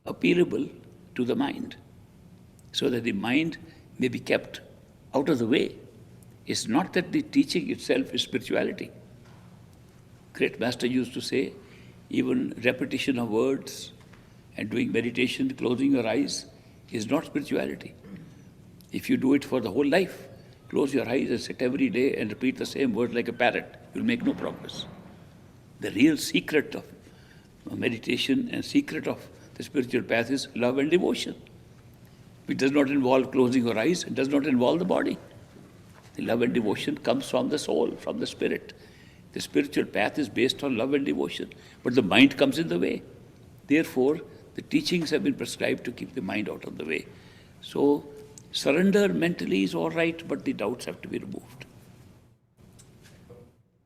appealable to the mind, so that the mind may be kept out of the way. It's not that the teaching itself is spirituality. Great Master used to say, even repetition of words and doing meditation, closing your eyes, is not spirituality. If you do it for the whole life, close your eyes and sit every day and repeat the same word like a parrot, you'll make no progress. The real secret of meditation and secret of The spiritual path is love and devotion. It does not involve closing your eyes. It does not involve the body. The love and devotion comes from the soul, from the spirit. The spiritual path is based on love and devotion, but the mind comes in the way. Therefore, the teachings have been prescribed to keep the mind out of the way. So, surrender mentally is all right, but the doubts have to be removed.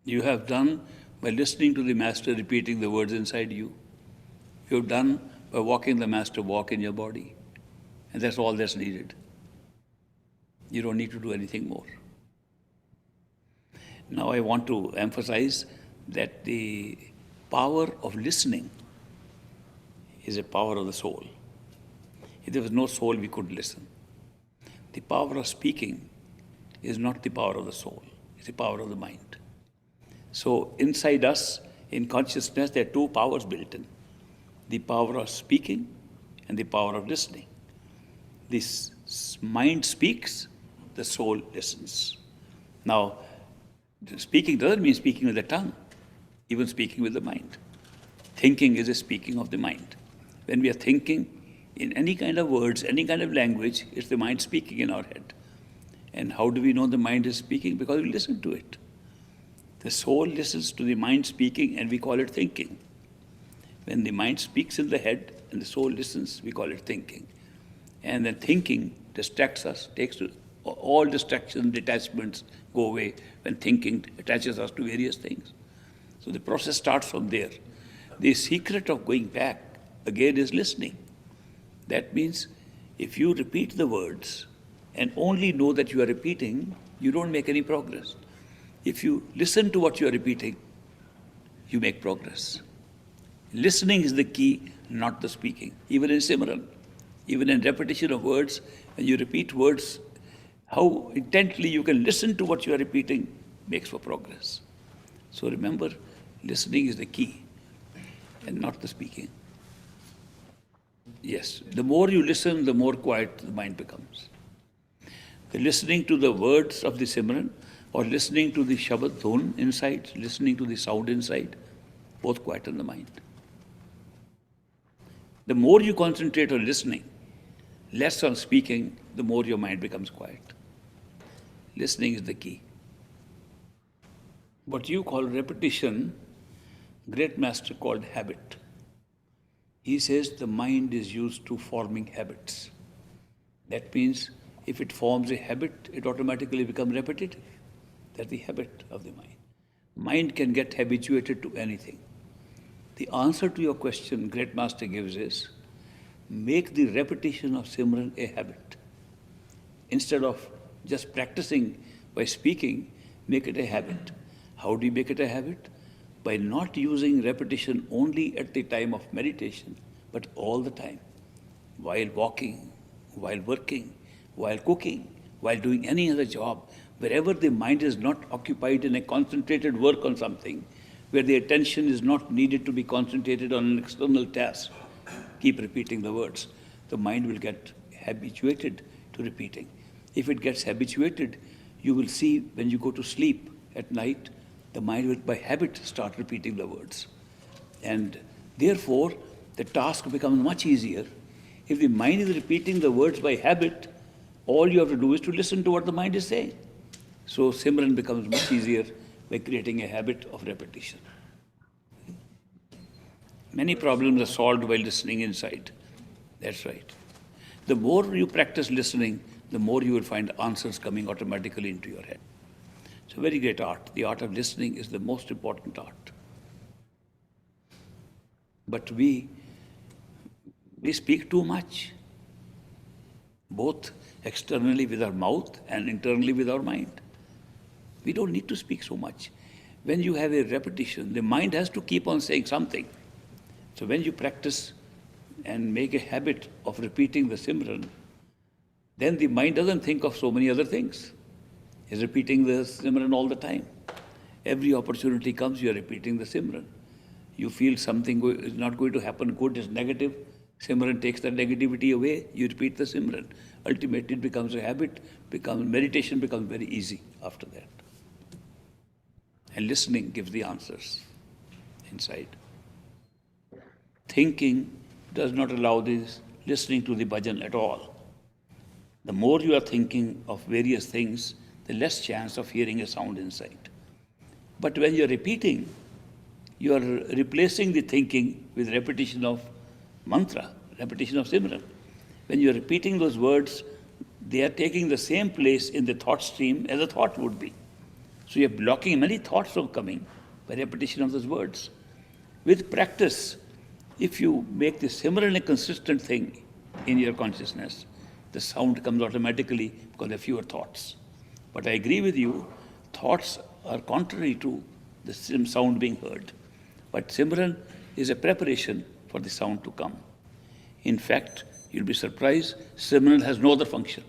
You have done by listening to the Master repeating the words inside you. You have done by walking the Master walk in your body. And that's all that's needed. You don't need to do anything more. Now I want to emphasize that the power of listening is a power of the soul. If there was no soul, we couldn't listen. The power of speaking is not the power of the soul, it's the power of the mind. So inside us, in consciousness, there are two powers built in. The power of speaking and the power of listening. This mind speaks, the soul listens. Now, speaking doesn't mean speaking with the tongue, even speaking with the mind. Thinking is a speaking of the mind. When we are thinking in any kind of words, any kind of language, it's the mind speaking in our head. And how do we know the mind is speaking? Because we listen to it. The soul listens to the mind speaking and we call it thinking. When the mind speaks in the head and the soul listens, we call it thinking. And then thinking distracts us, all distractions, detachments go away when thinking attaches us to various things. So the process starts from there. The secret of going back again is listening. That means if you repeat the words and only know that you are repeating, you don't make any progress. If you listen to what you are repeating, you make progress. Listening is the key, not the speaking. Even in Simran, even in repetition of words, when you repeat words, how intently you can listen to what you are repeating makes for progress. So remember, listening is the key and not the speaking. Yes, the more you listen, the more quiet the mind becomes. The listening to the words of the Simran or listening to the Shabad Dhun inside, listening to the sound inside, both quieten the mind. The more you concentrate on listening, less on speaking, the more your mind becomes quiet. Listening is the key. What you call repetition, great master called habit. He says the mind is used to forming habits. That means if it forms a habit, it automatically becomes repetitive. That's the habit of the mind. Mind can get habituated to anything. The answer to your question, great master gives is, make the repetition of Simran a habit. Instead of just practicing by speaking, make it a habit. How do you make it a habit? By not using repetition only at the time of meditation, but all the time. While walking, while working, while cooking, while doing any other job, wherever the mind is not occupied in a concentrated work on something, where the attention is not needed to be concentrated on an external task, keep repeating the words. The mind will get habituated to repeating. If it gets habituated, you will see when you go to sleep at night, the mind will by habit start repeating the words. And therefore, the task becomes much easier. If the mind is repeating the words by habit, all you have to do is to listen to what the mind is saying. So Simran becomes much easier by creating a habit of repetition. Many problems are solved by listening inside. That's right. The more you practice listening, the more you will find answers coming automatically into your head. It's a very great art. The art of listening is the most important art. But we speak too much, both externally with our mouth and internally with our mind. We don't need to speak so much. When you have a repetition, the mind has to keep on saying something. So when you practice and make a habit of repeating the Simran, then the mind doesn't think of so many other things. It's repeating the Simran all the time. Every opportunity comes, you are repeating the Simran. You feel something is not going to happen good, is negative. Simran takes the negativity away, you repeat the Simran. Ultimately it becomes a habit, meditation becomes very easy after that. And listening gives the answers inside. Thinking does not allow this listening to the bhajan at all. The more you are thinking of various things, the less chance of hearing a sound inside. But when you are repeating, you are replacing the thinking with repetition of mantra, repetition of Simran. When you are repeating those words, they are taking the same place in the thought stream as a thought would be. So you are blocking many thoughts from coming by repetition of those words. With practice, if you make the Simran a consistent thing in your consciousness, the sound comes automatically because there are fewer thoughts. But I agree with you, thoughts are contrary to the sound being heard. But Simran is a preparation for the sound to come. In fact, you'll be surprised, Simran has no other function.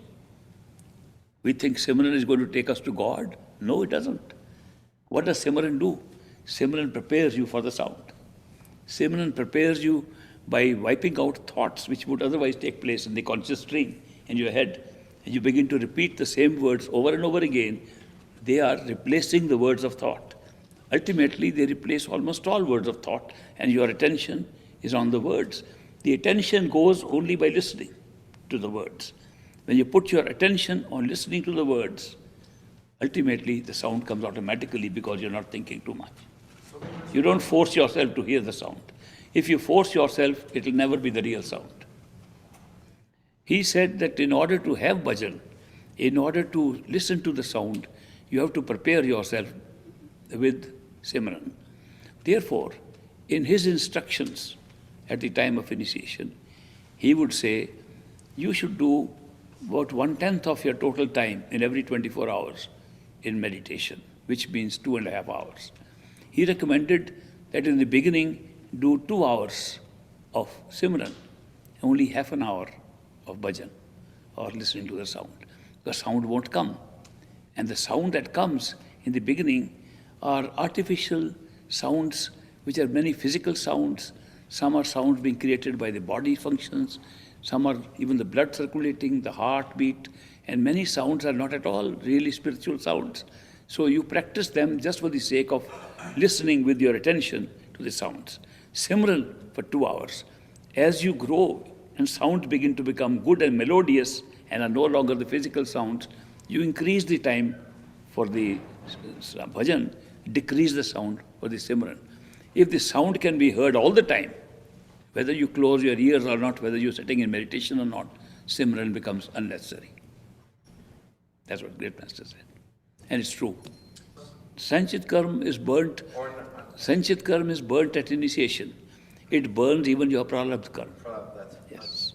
We think Simran is going to take us to God. No, it doesn't. What does Simran do? Simran prepares you for the sound. Simran prepares you by wiping out thoughts which would otherwise take place in the conscious stream in your head. And you begin to repeat the same words over and over again. They are replacing the words of thought. Ultimately, they replace almost all words of thought, and your attention is on the words. The attention goes only by listening to the words. When you put your attention on listening to the words, ultimately the sound comes automatically because you're not thinking too much. You don't force yourself to hear the sound. If you force yourself, it will never be the real sound. He said that in order to have bhajan, in order to listen to the sound, you have to prepare yourself with Simran. Therefore, in his instructions at the time of initiation, he would say, you should do about 1/10 of your total time in every 24 hours in meditation, which means 2.5 hours. He recommended that in the beginning, do 2 hours of Simran, only half an hour of bhajan or listening to the sound. The sound won't come. And the sound that comes in the beginning are artificial sounds, which are many physical sounds. Some are sounds being created by the body functions. Some are even the blood circulating, the heartbeat, and many sounds are not at all really spiritual sounds. So you practice them just for the sake of listening with your attention to the sounds. Simran for 2 hours. As you grow and sounds begin to become good and melodious and are no longer the physical sounds, you increase the time for the bhajan, decrease the sound for the Simran. If the sound can be heard all the time, whether you close your ears or not, whether you're sitting in meditation or not, Simran becomes unnecessary. That's what Great Master said. And it's true. Sanchit karma is burnt. Sanchit karma is burnt at initiation. It burns even your pralabdha karma. Yes.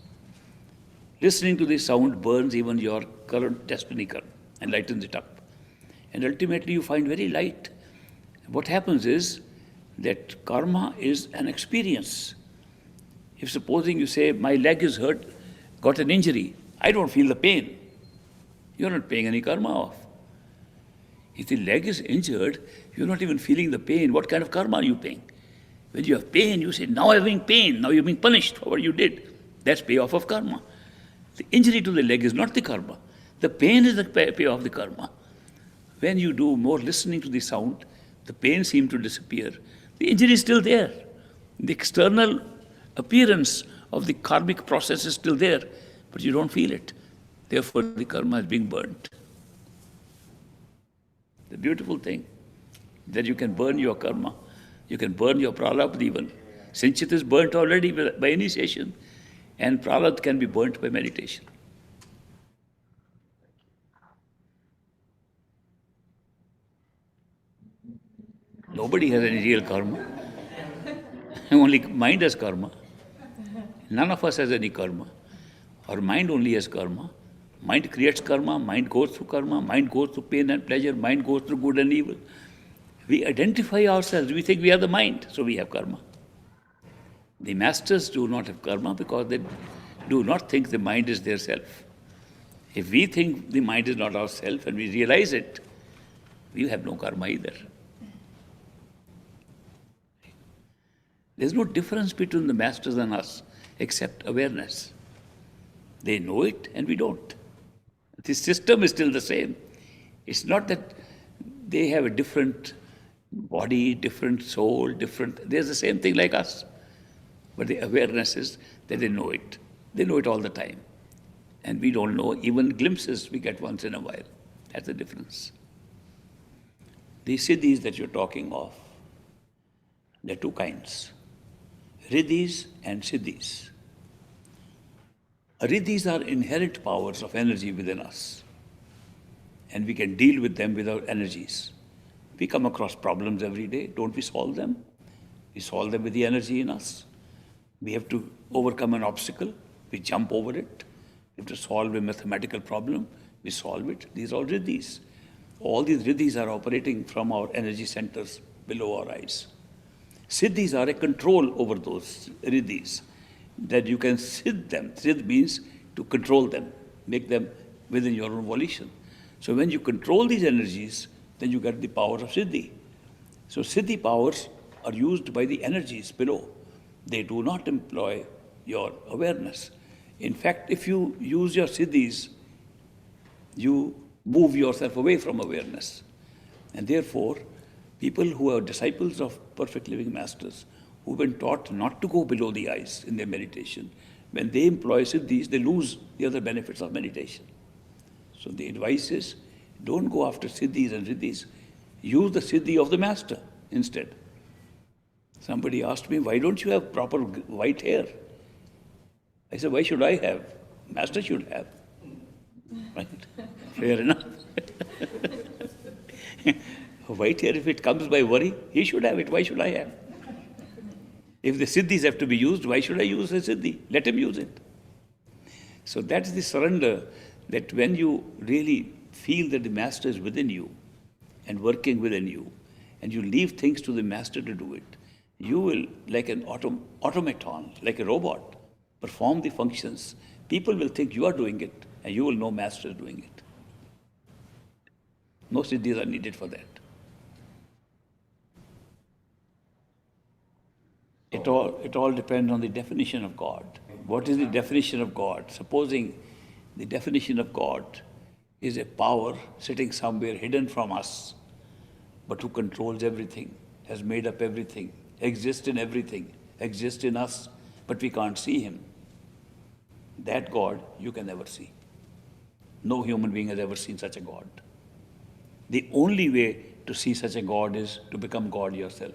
Listening to the sound burns even your current destiny karma and lightens it up. And ultimately you find very light. What happens is that karma is an experience. If supposing you say, my leg is hurt, got an injury, I don't feel the pain. You're not paying any karma off. If the leg is injured, you're not even feeling the pain. What kind of karma are you paying? When you have pain, you say, now I'm having pain, now you're being punished for what you did. That's payoff of karma. The injury to the leg is not the karma. The pain is the payoff of the karma. When you do more listening to the sound, the pain seems to disappear. The injury is still there. The external appearance of the karmic process is still there, but you don't feel it. Therefore, the karma is being burnt. The beautiful thing, that you can burn your karma. You can burn your pralabdha even. Sanchit is burnt already by initiation, and pralabdha can be burnt by meditation. Nobody has any real karma. Only mind has karma. None of us has any karma. Our mind only has karma. Mind creates karma, mind goes through karma, mind goes through pain and pleasure, mind goes through good and evil. We identify ourselves, we think we are the mind, so we have karma. The masters do not have karma because they do not think the mind is their self. If we think the mind is not our self and we realize it, we have no karma either. There's no difference between the masters and us except awareness. They know it and we don't. The system is still the same. It's not that they have a different body, different soul, different. They're the same thing like us. But the awareness is that they know it. They know it all the time. And we don't know, even glimpses we get once in a while. That's the difference. The siddhis that you're talking of, there are two kinds, riddhis and siddhis. Riddhis are inherent powers of energy within us, and we can deal with them with our energies. We come across problems every day, don't we solve them? We solve them with the energy in us. We have to overcome an obstacle, we jump over it. We have to solve a mathematical problem, we solve it. These are all riddhis. All these riddhis are operating from our energy centers below our eyes. Siddhis are a control over those riddhis, that you can siddh them. Siddh means to control them, make them within your own volition. So when you control these energies, then you get the power of siddhi. So siddhi powers are used by the energies below. They do not employ your awareness. In fact, if you use your siddhis, you move yourself away from awareness. And therefore, people who are disciples of perfect living masters, who've been taught not to go below the eyes in their meditation, when they employ siddhis, they lose the other benefits of meditation. So the advice is, don't go after siddhis and riddhis. Use the siddhi of the master instead. Somebody asked me, why don't you have proper white hair? I said, why should I have? Master should have. Right? Fair enough. White hair, if it comes by worry, he should have it. Why should I have? If the siddhis have to be used, why should I use a siddhi? Let him use it. So that's the surrender, that when you really feel that the master is within you and working within you, and you leave things to the master to do it, you will, like an automaton, like a robot, perform the functions. People will think you are doing it, and you will know master is doing it. No siddhis are needed for that. It all depends on the definition of God. What is the definition of God? Supposing the definition of God is a power sitting somewhere hidden from us, but who controls everything, has made up everything, exists in everything, exists in us, but we can't see him. That God you can never see. No human being has ever seen such a God. The only way to see such a God is to become God yourself.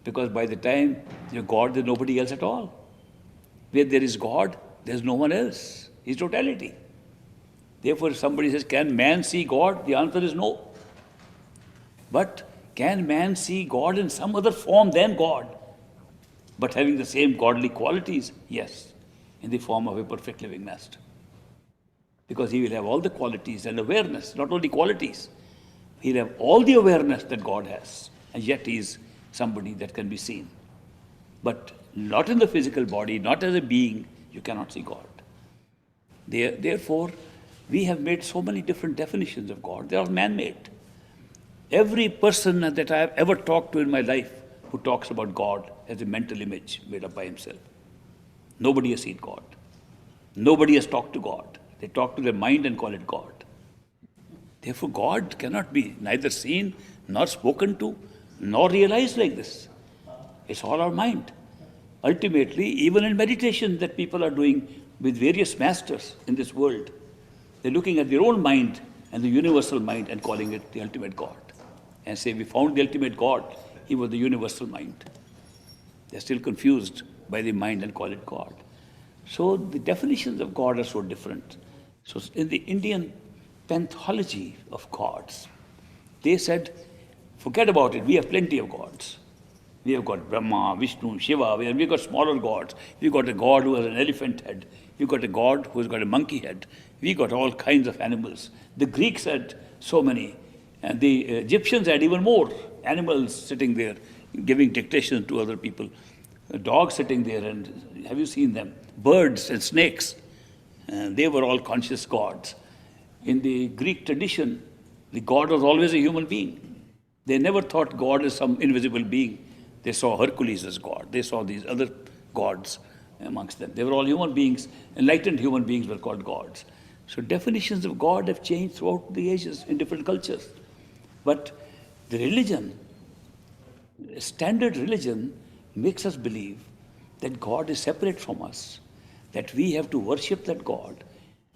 Because by the time you're God, there's nobody else at all. Where there is God, there's no one else. He's totality. Therefore, if somebody says, can man see God? The answer is no. But can man see God in some other form than God, but having the same godly qualities? Yes, in the form of a perfect living master. Because he will have all the qualities and awareness, not only qualities. He'll have all the awareness that God has, and yet he is somebody that can be seen. But not in the physical body, not as a being, you cannot see God. Therefore, we have made so many different definitions of God. They are man-made. Every person that I have ever talked to in my life who talks about God has a mental image made up by himself. Nobody has seen God. Nobody has talked to God. They talk to their mind and call it God. Therefore, God cannot be neither seen, nor spoken to, nor realized like this. It's all our mind. Ultimately, even in meditation that people are doing with various masters in this world, they're looking at their own mind and the universal mind and calling it the ultimate God. And say, we found the ultimate God, he was the universal mind. They're still confused by the mind and call it God. So the definitions of God are so different. So in the Indian pantheology of gods, they said, forget about it, we have plenty of gods. We have got Brahma, Vishnu, Shiva, we've got smaller gods. We've got a god who has an elephant head. We've got a god who's got a monkey head. We got all kinds of animals. The Greeks had so many, and the Egyptians had even more animals sitting there, giving dictation to other people. Dogs sitting there, and have you seen them? Birds and snakes. They were all conscious gods. In the Greek tradition, the god was always a human being. They never thought God as some invisible being. They saw Hercules as God. They saw these other gods amongst them. They were all human beings. Enlightened human beings were called gods. So definitions of God have changed throughout the ages in different cultures. But the religion, standard religion, makes us believe that God is separate from us, that we have to worship that God,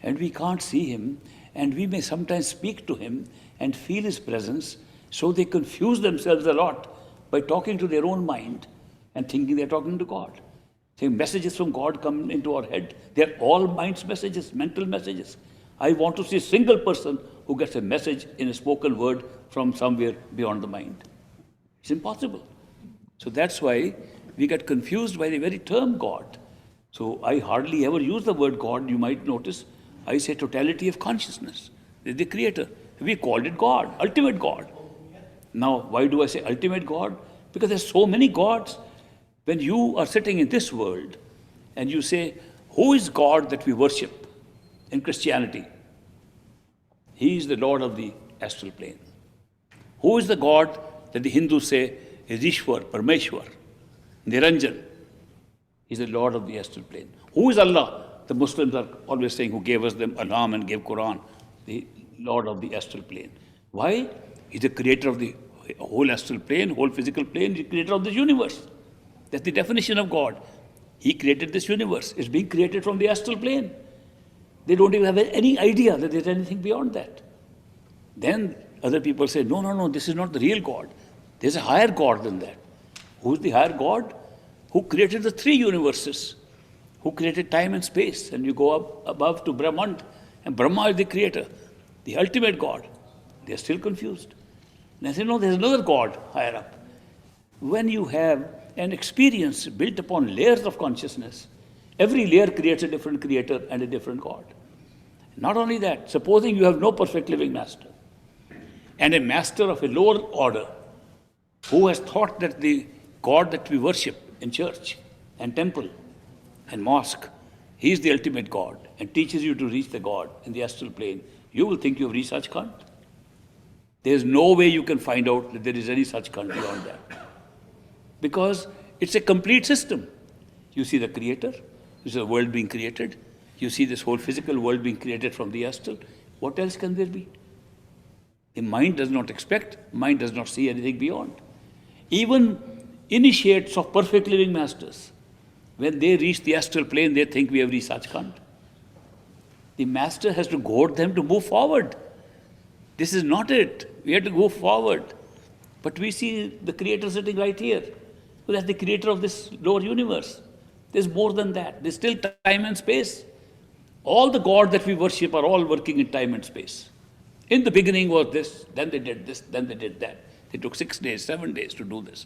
and we can't see him, and we may sometimes speak to him and feel his presence, so they confuse themselves a lot by talking to their own mind and thinking they're talking to God. So messages from God come into our head. They're all mind's messages, mental messages. I want to see a single person who gets a message in a spoken word from somewhere beyond the mind. It's impossible. So that's why we get confused by the very term God. So I hardly ever use the word God. You might notice I say totality of consciousness, the creator. We called it God, ultimate God. Now, why do I say ultimate God? Because there's so many gods. When you are sitting in this world and you say, who is God that we worship in Christianity? He is the Lord of the astral plane. Who is the God that the Hindus say is Ishwar, Parameshwar, Niranjan? He is the Lord of the astral plane. Who is Allah? The Muslims are always saying, who gave us the Alam and gave Quran, the Lord of the astral plane. Why? He's the creator of the whole astral plane, whole physical plane, the creator of this universe. That's the definition of God. He created this universe. It's being created from the astral plane. They don't even have any idea that there's anything beyond that. Then other people say, no, this is not the real God. There's a higher God than that. Who's the higher God? Who created the three universes? Who created time and space? And you go up above to Brahman, and Brahma is the creator, the ultimate God. They're still confused. And I say, no, there's another God higher up. When you have an experience built upon layers of consciousness, every layer creates a different creator and a different God. Not only that, supposing you have no perfect living master, and a master of a lower order who has thought that the God that we worship in church and temple and mosque, he is the ultimate God and teaches you to reach the God in the astral plane, you will think you have reached such Khand. There is no way you can find out that there is any such Khand beyond that. Because it's a complete system. You see the creator, you see the world being created, you see this whole physical world being created from the astral. What else can there be? The mind does not expect, mind does not see anything beyond. Even initiates of perfect living masters, when they reach the astral plane, they think we have reached Sachkhand. The master has to goad them to move forward. This is not it. We have to go forward. But we see the creator sitting right here. Well, that's the creator of this lower universe. There's more than that. There's still time and space. All the gods that we worship are all working in time and space. In the beginning was this, then they did this, then they did that. They took 6 days, 7 days to do this.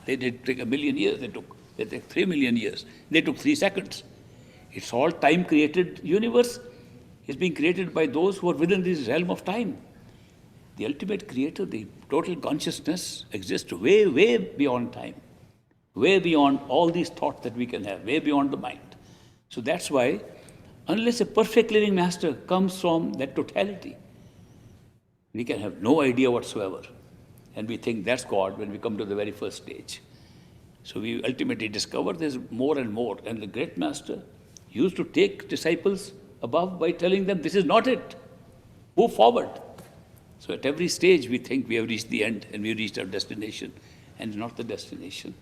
They did take 1 million years, they took 3 million years. They took 3 seconds. It's all time-created universe. It's being created by those who are within this realm of time. The ultimate creator, the total consciousness exists way, way beyond time. Way beyond all these thoughts that we can have, way beyond the mind. So that's why, unless a perfect living master comes from that totality, we can have no idea whatsoever. And we think that's God when we come to the very first stage. So we ultimately discover there's more and more. And the great master used to take disciples above by telling them, this is not it. Move forward. So at every stage we think we have reached the end and we have reached our destination, and not the destination.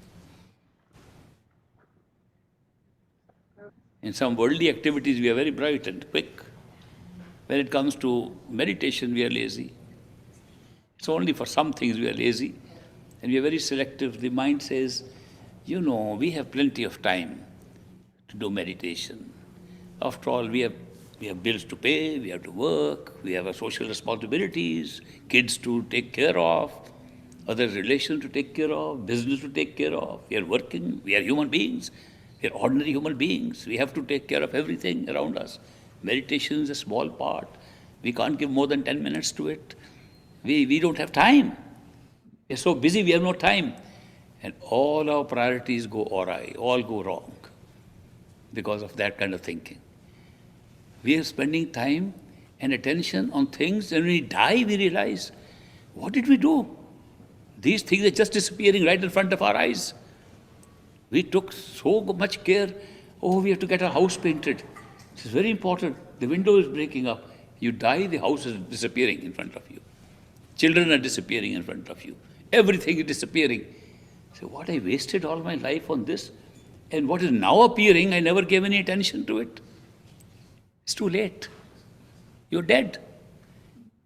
In some worldly activities we are very bright and quick. When it comes to meditation we are lazy. It's only for some things we are lazy, and we are very selective. The mind says, you know, we have plenty of time to do meditation. After all, we have bills to pay, we have to work, we have our social responsibilities, kids to take care of, other relations to take care of, business to take care of. We are working, we are human beings, we are ordinary human beings. We have to take care of everything around us. Meditation is a small part. We can't give more than 10 minutes to it. We don't have time. We're so busy, we have no time. And all our priorities go awry, all go wrong because of that kind of thinking. We are spending time and attention on things, and when we die, we realize, what did we do? These things are just disappearing right in front of our eyes. We took so much care. Oh, we have to get our house painted. This is very important. The window is breaking up. You die, the house is disappearing in front of you. Children are disappearing in front of you. Everything is disappearing. So what, I wasted all my life on this, and what is now appearing, I never gave any attention to it. It's too late. You're dead.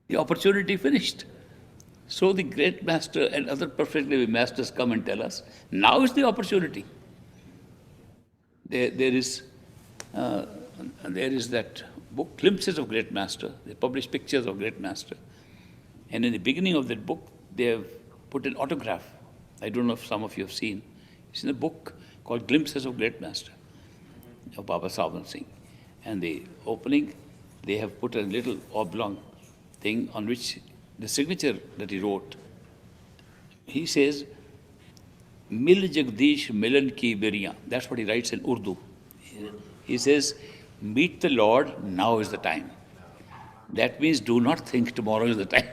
The opportunity finished. So the great master and other perfectly masters come and tell us, now is the opportunity. There is that book, Glimpses of Great Master. They publish pictures of Great Master. And in the beginning of that book, they have put an autograph. I don't know if some of you have seen. It's in a book called Glimpses of Great Master of Baba Sawan Singh. And the opening, they have put a little oblong thing on which the signature that he wrote, he says, Mil Jagdish Milan Ki Biriyan. That's what he writes in Urdu. He says, meet the Lord, now is the time. That means do not think tomorrow is the time.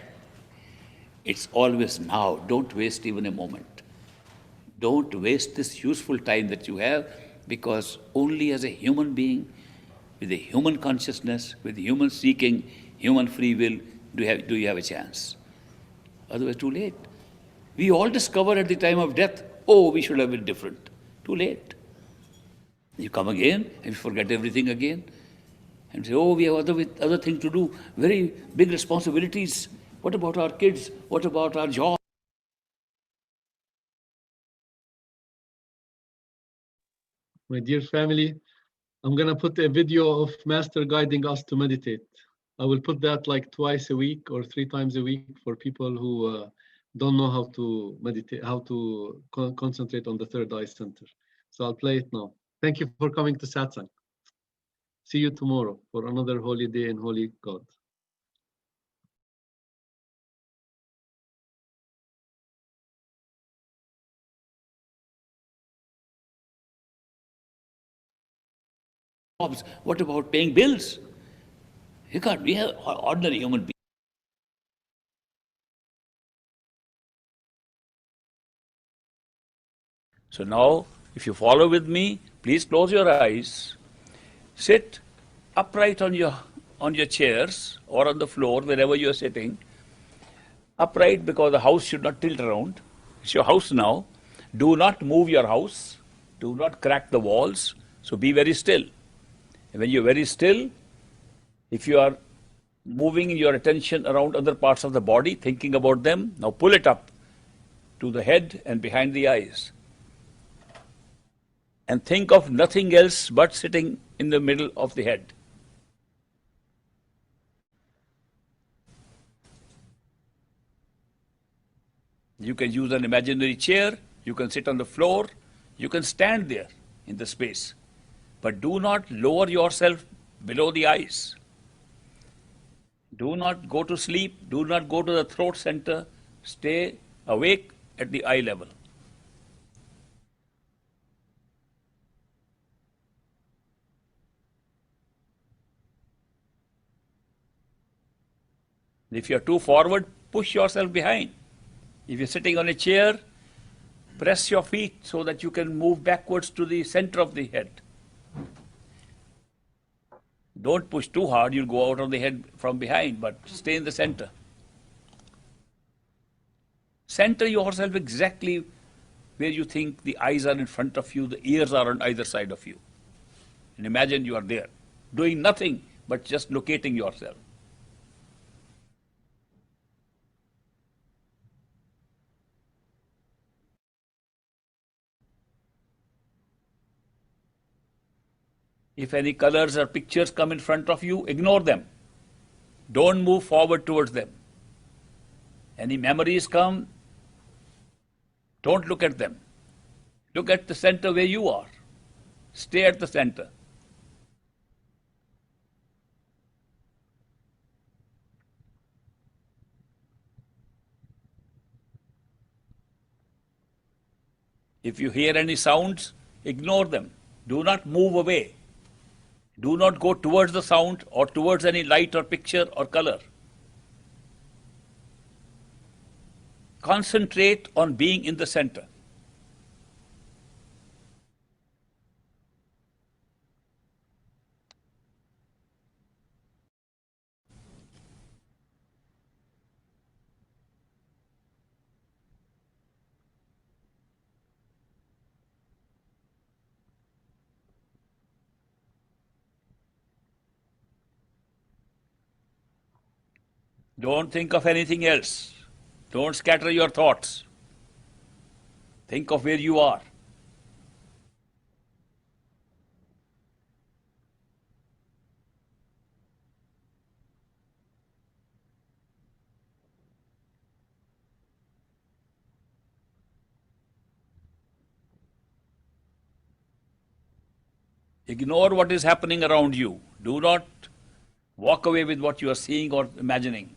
It's always now. Don't waste even a moment. Don't waste this useful time that you have, because only as a human being, with a human consciousness, with human seeking, human free will, do you have a chance. Otherwise, too late. We all discover at the time of death, oh, we should have been different. Too late. You come again and you forget everything again and say, oh, we have other things to do, very big responsibilities. What about our kids? What about our job? My dear family, I'm going to put a video of Master guiding us to meditate. I will put that like twice a week or 3 times a week for people who don't know how to meditate, how to concentrate on the third eye center. So I'll play it now. Thank you for coming to satsang. See you tomorrow for another holy day and holy God. Jobs. What about paying bills? You can't be an ordinary human being. So now, if you follow with me, please close your eyes. Sit upright on your chairs or on the floor, wherever you are sitting. Upright, because the house should not tilt around. It's your house now. Do not move your house. Do not crack the walls. So be very still. And when you're very still, if you are moving your attention around other parts of the body, thinking about them, now pull it up to the head and behind the eyes. And think of nothing else but sitting in the middle of the head. You can use an imaginary chair, you can sit on the floor, you can stand there in the space. But do not lower yourself below the eyes. Do not go to sleep, do not go to the throat center, stay awake at the eye level. If you're too forward, push yourself behind. If you're sitting on a chair, press your feet so that you can move backwards to the center of the head. Don't push too hard, you'll go out of the head from behind, but stay in the center. Center yourself exactly where you think the eyes are in front of you, the ears are on either side of you. And imagine you are there, doing nothing but just locating yourself. If any colors or pictures come in front of you, ignore them. Don't move forward towards them. Any memories come, don't look at them. Look at the center where you are. Stay at the center. If you hear any sounds, ignore them. Do not move away. Do not go towards the sound or towards any light or picture or color. Concentrate on being in the center. Don't think of anything else. Don't scatter your thoughts. Think of where you are. Ignore what is happening around you. Do not walk away with what you are seeing or imagining.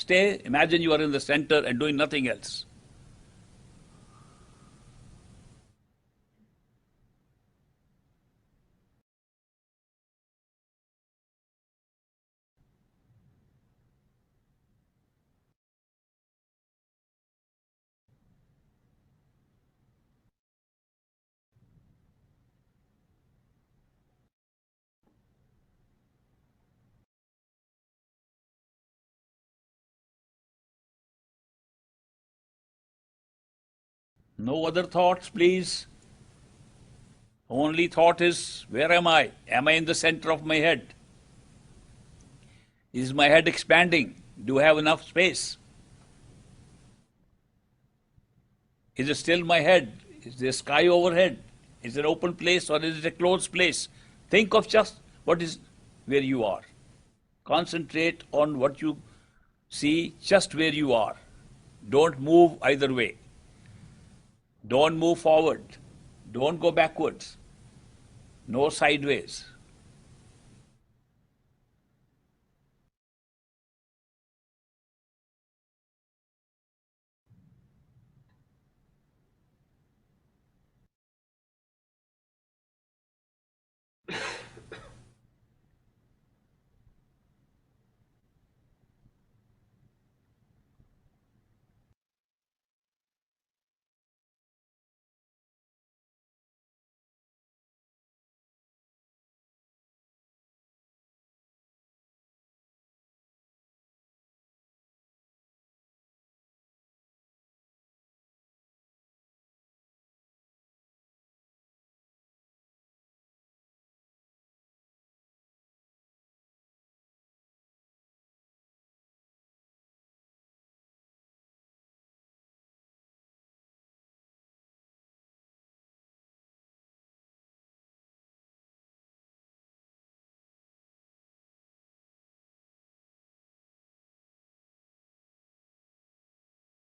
Imagine you are in the center and doing nothing else. No other thoughts, please. Only thought is, where am I? Am I in the center of my head? Is my head expanding? Do I have enough space? Is it still my head? Is there sky overhead? Is it an open place or is it a closed place? Think of just what is where you are. Concentrate on what you see just where you are. Don't move either way. Don't move forward. Don't go backwards. No sideways.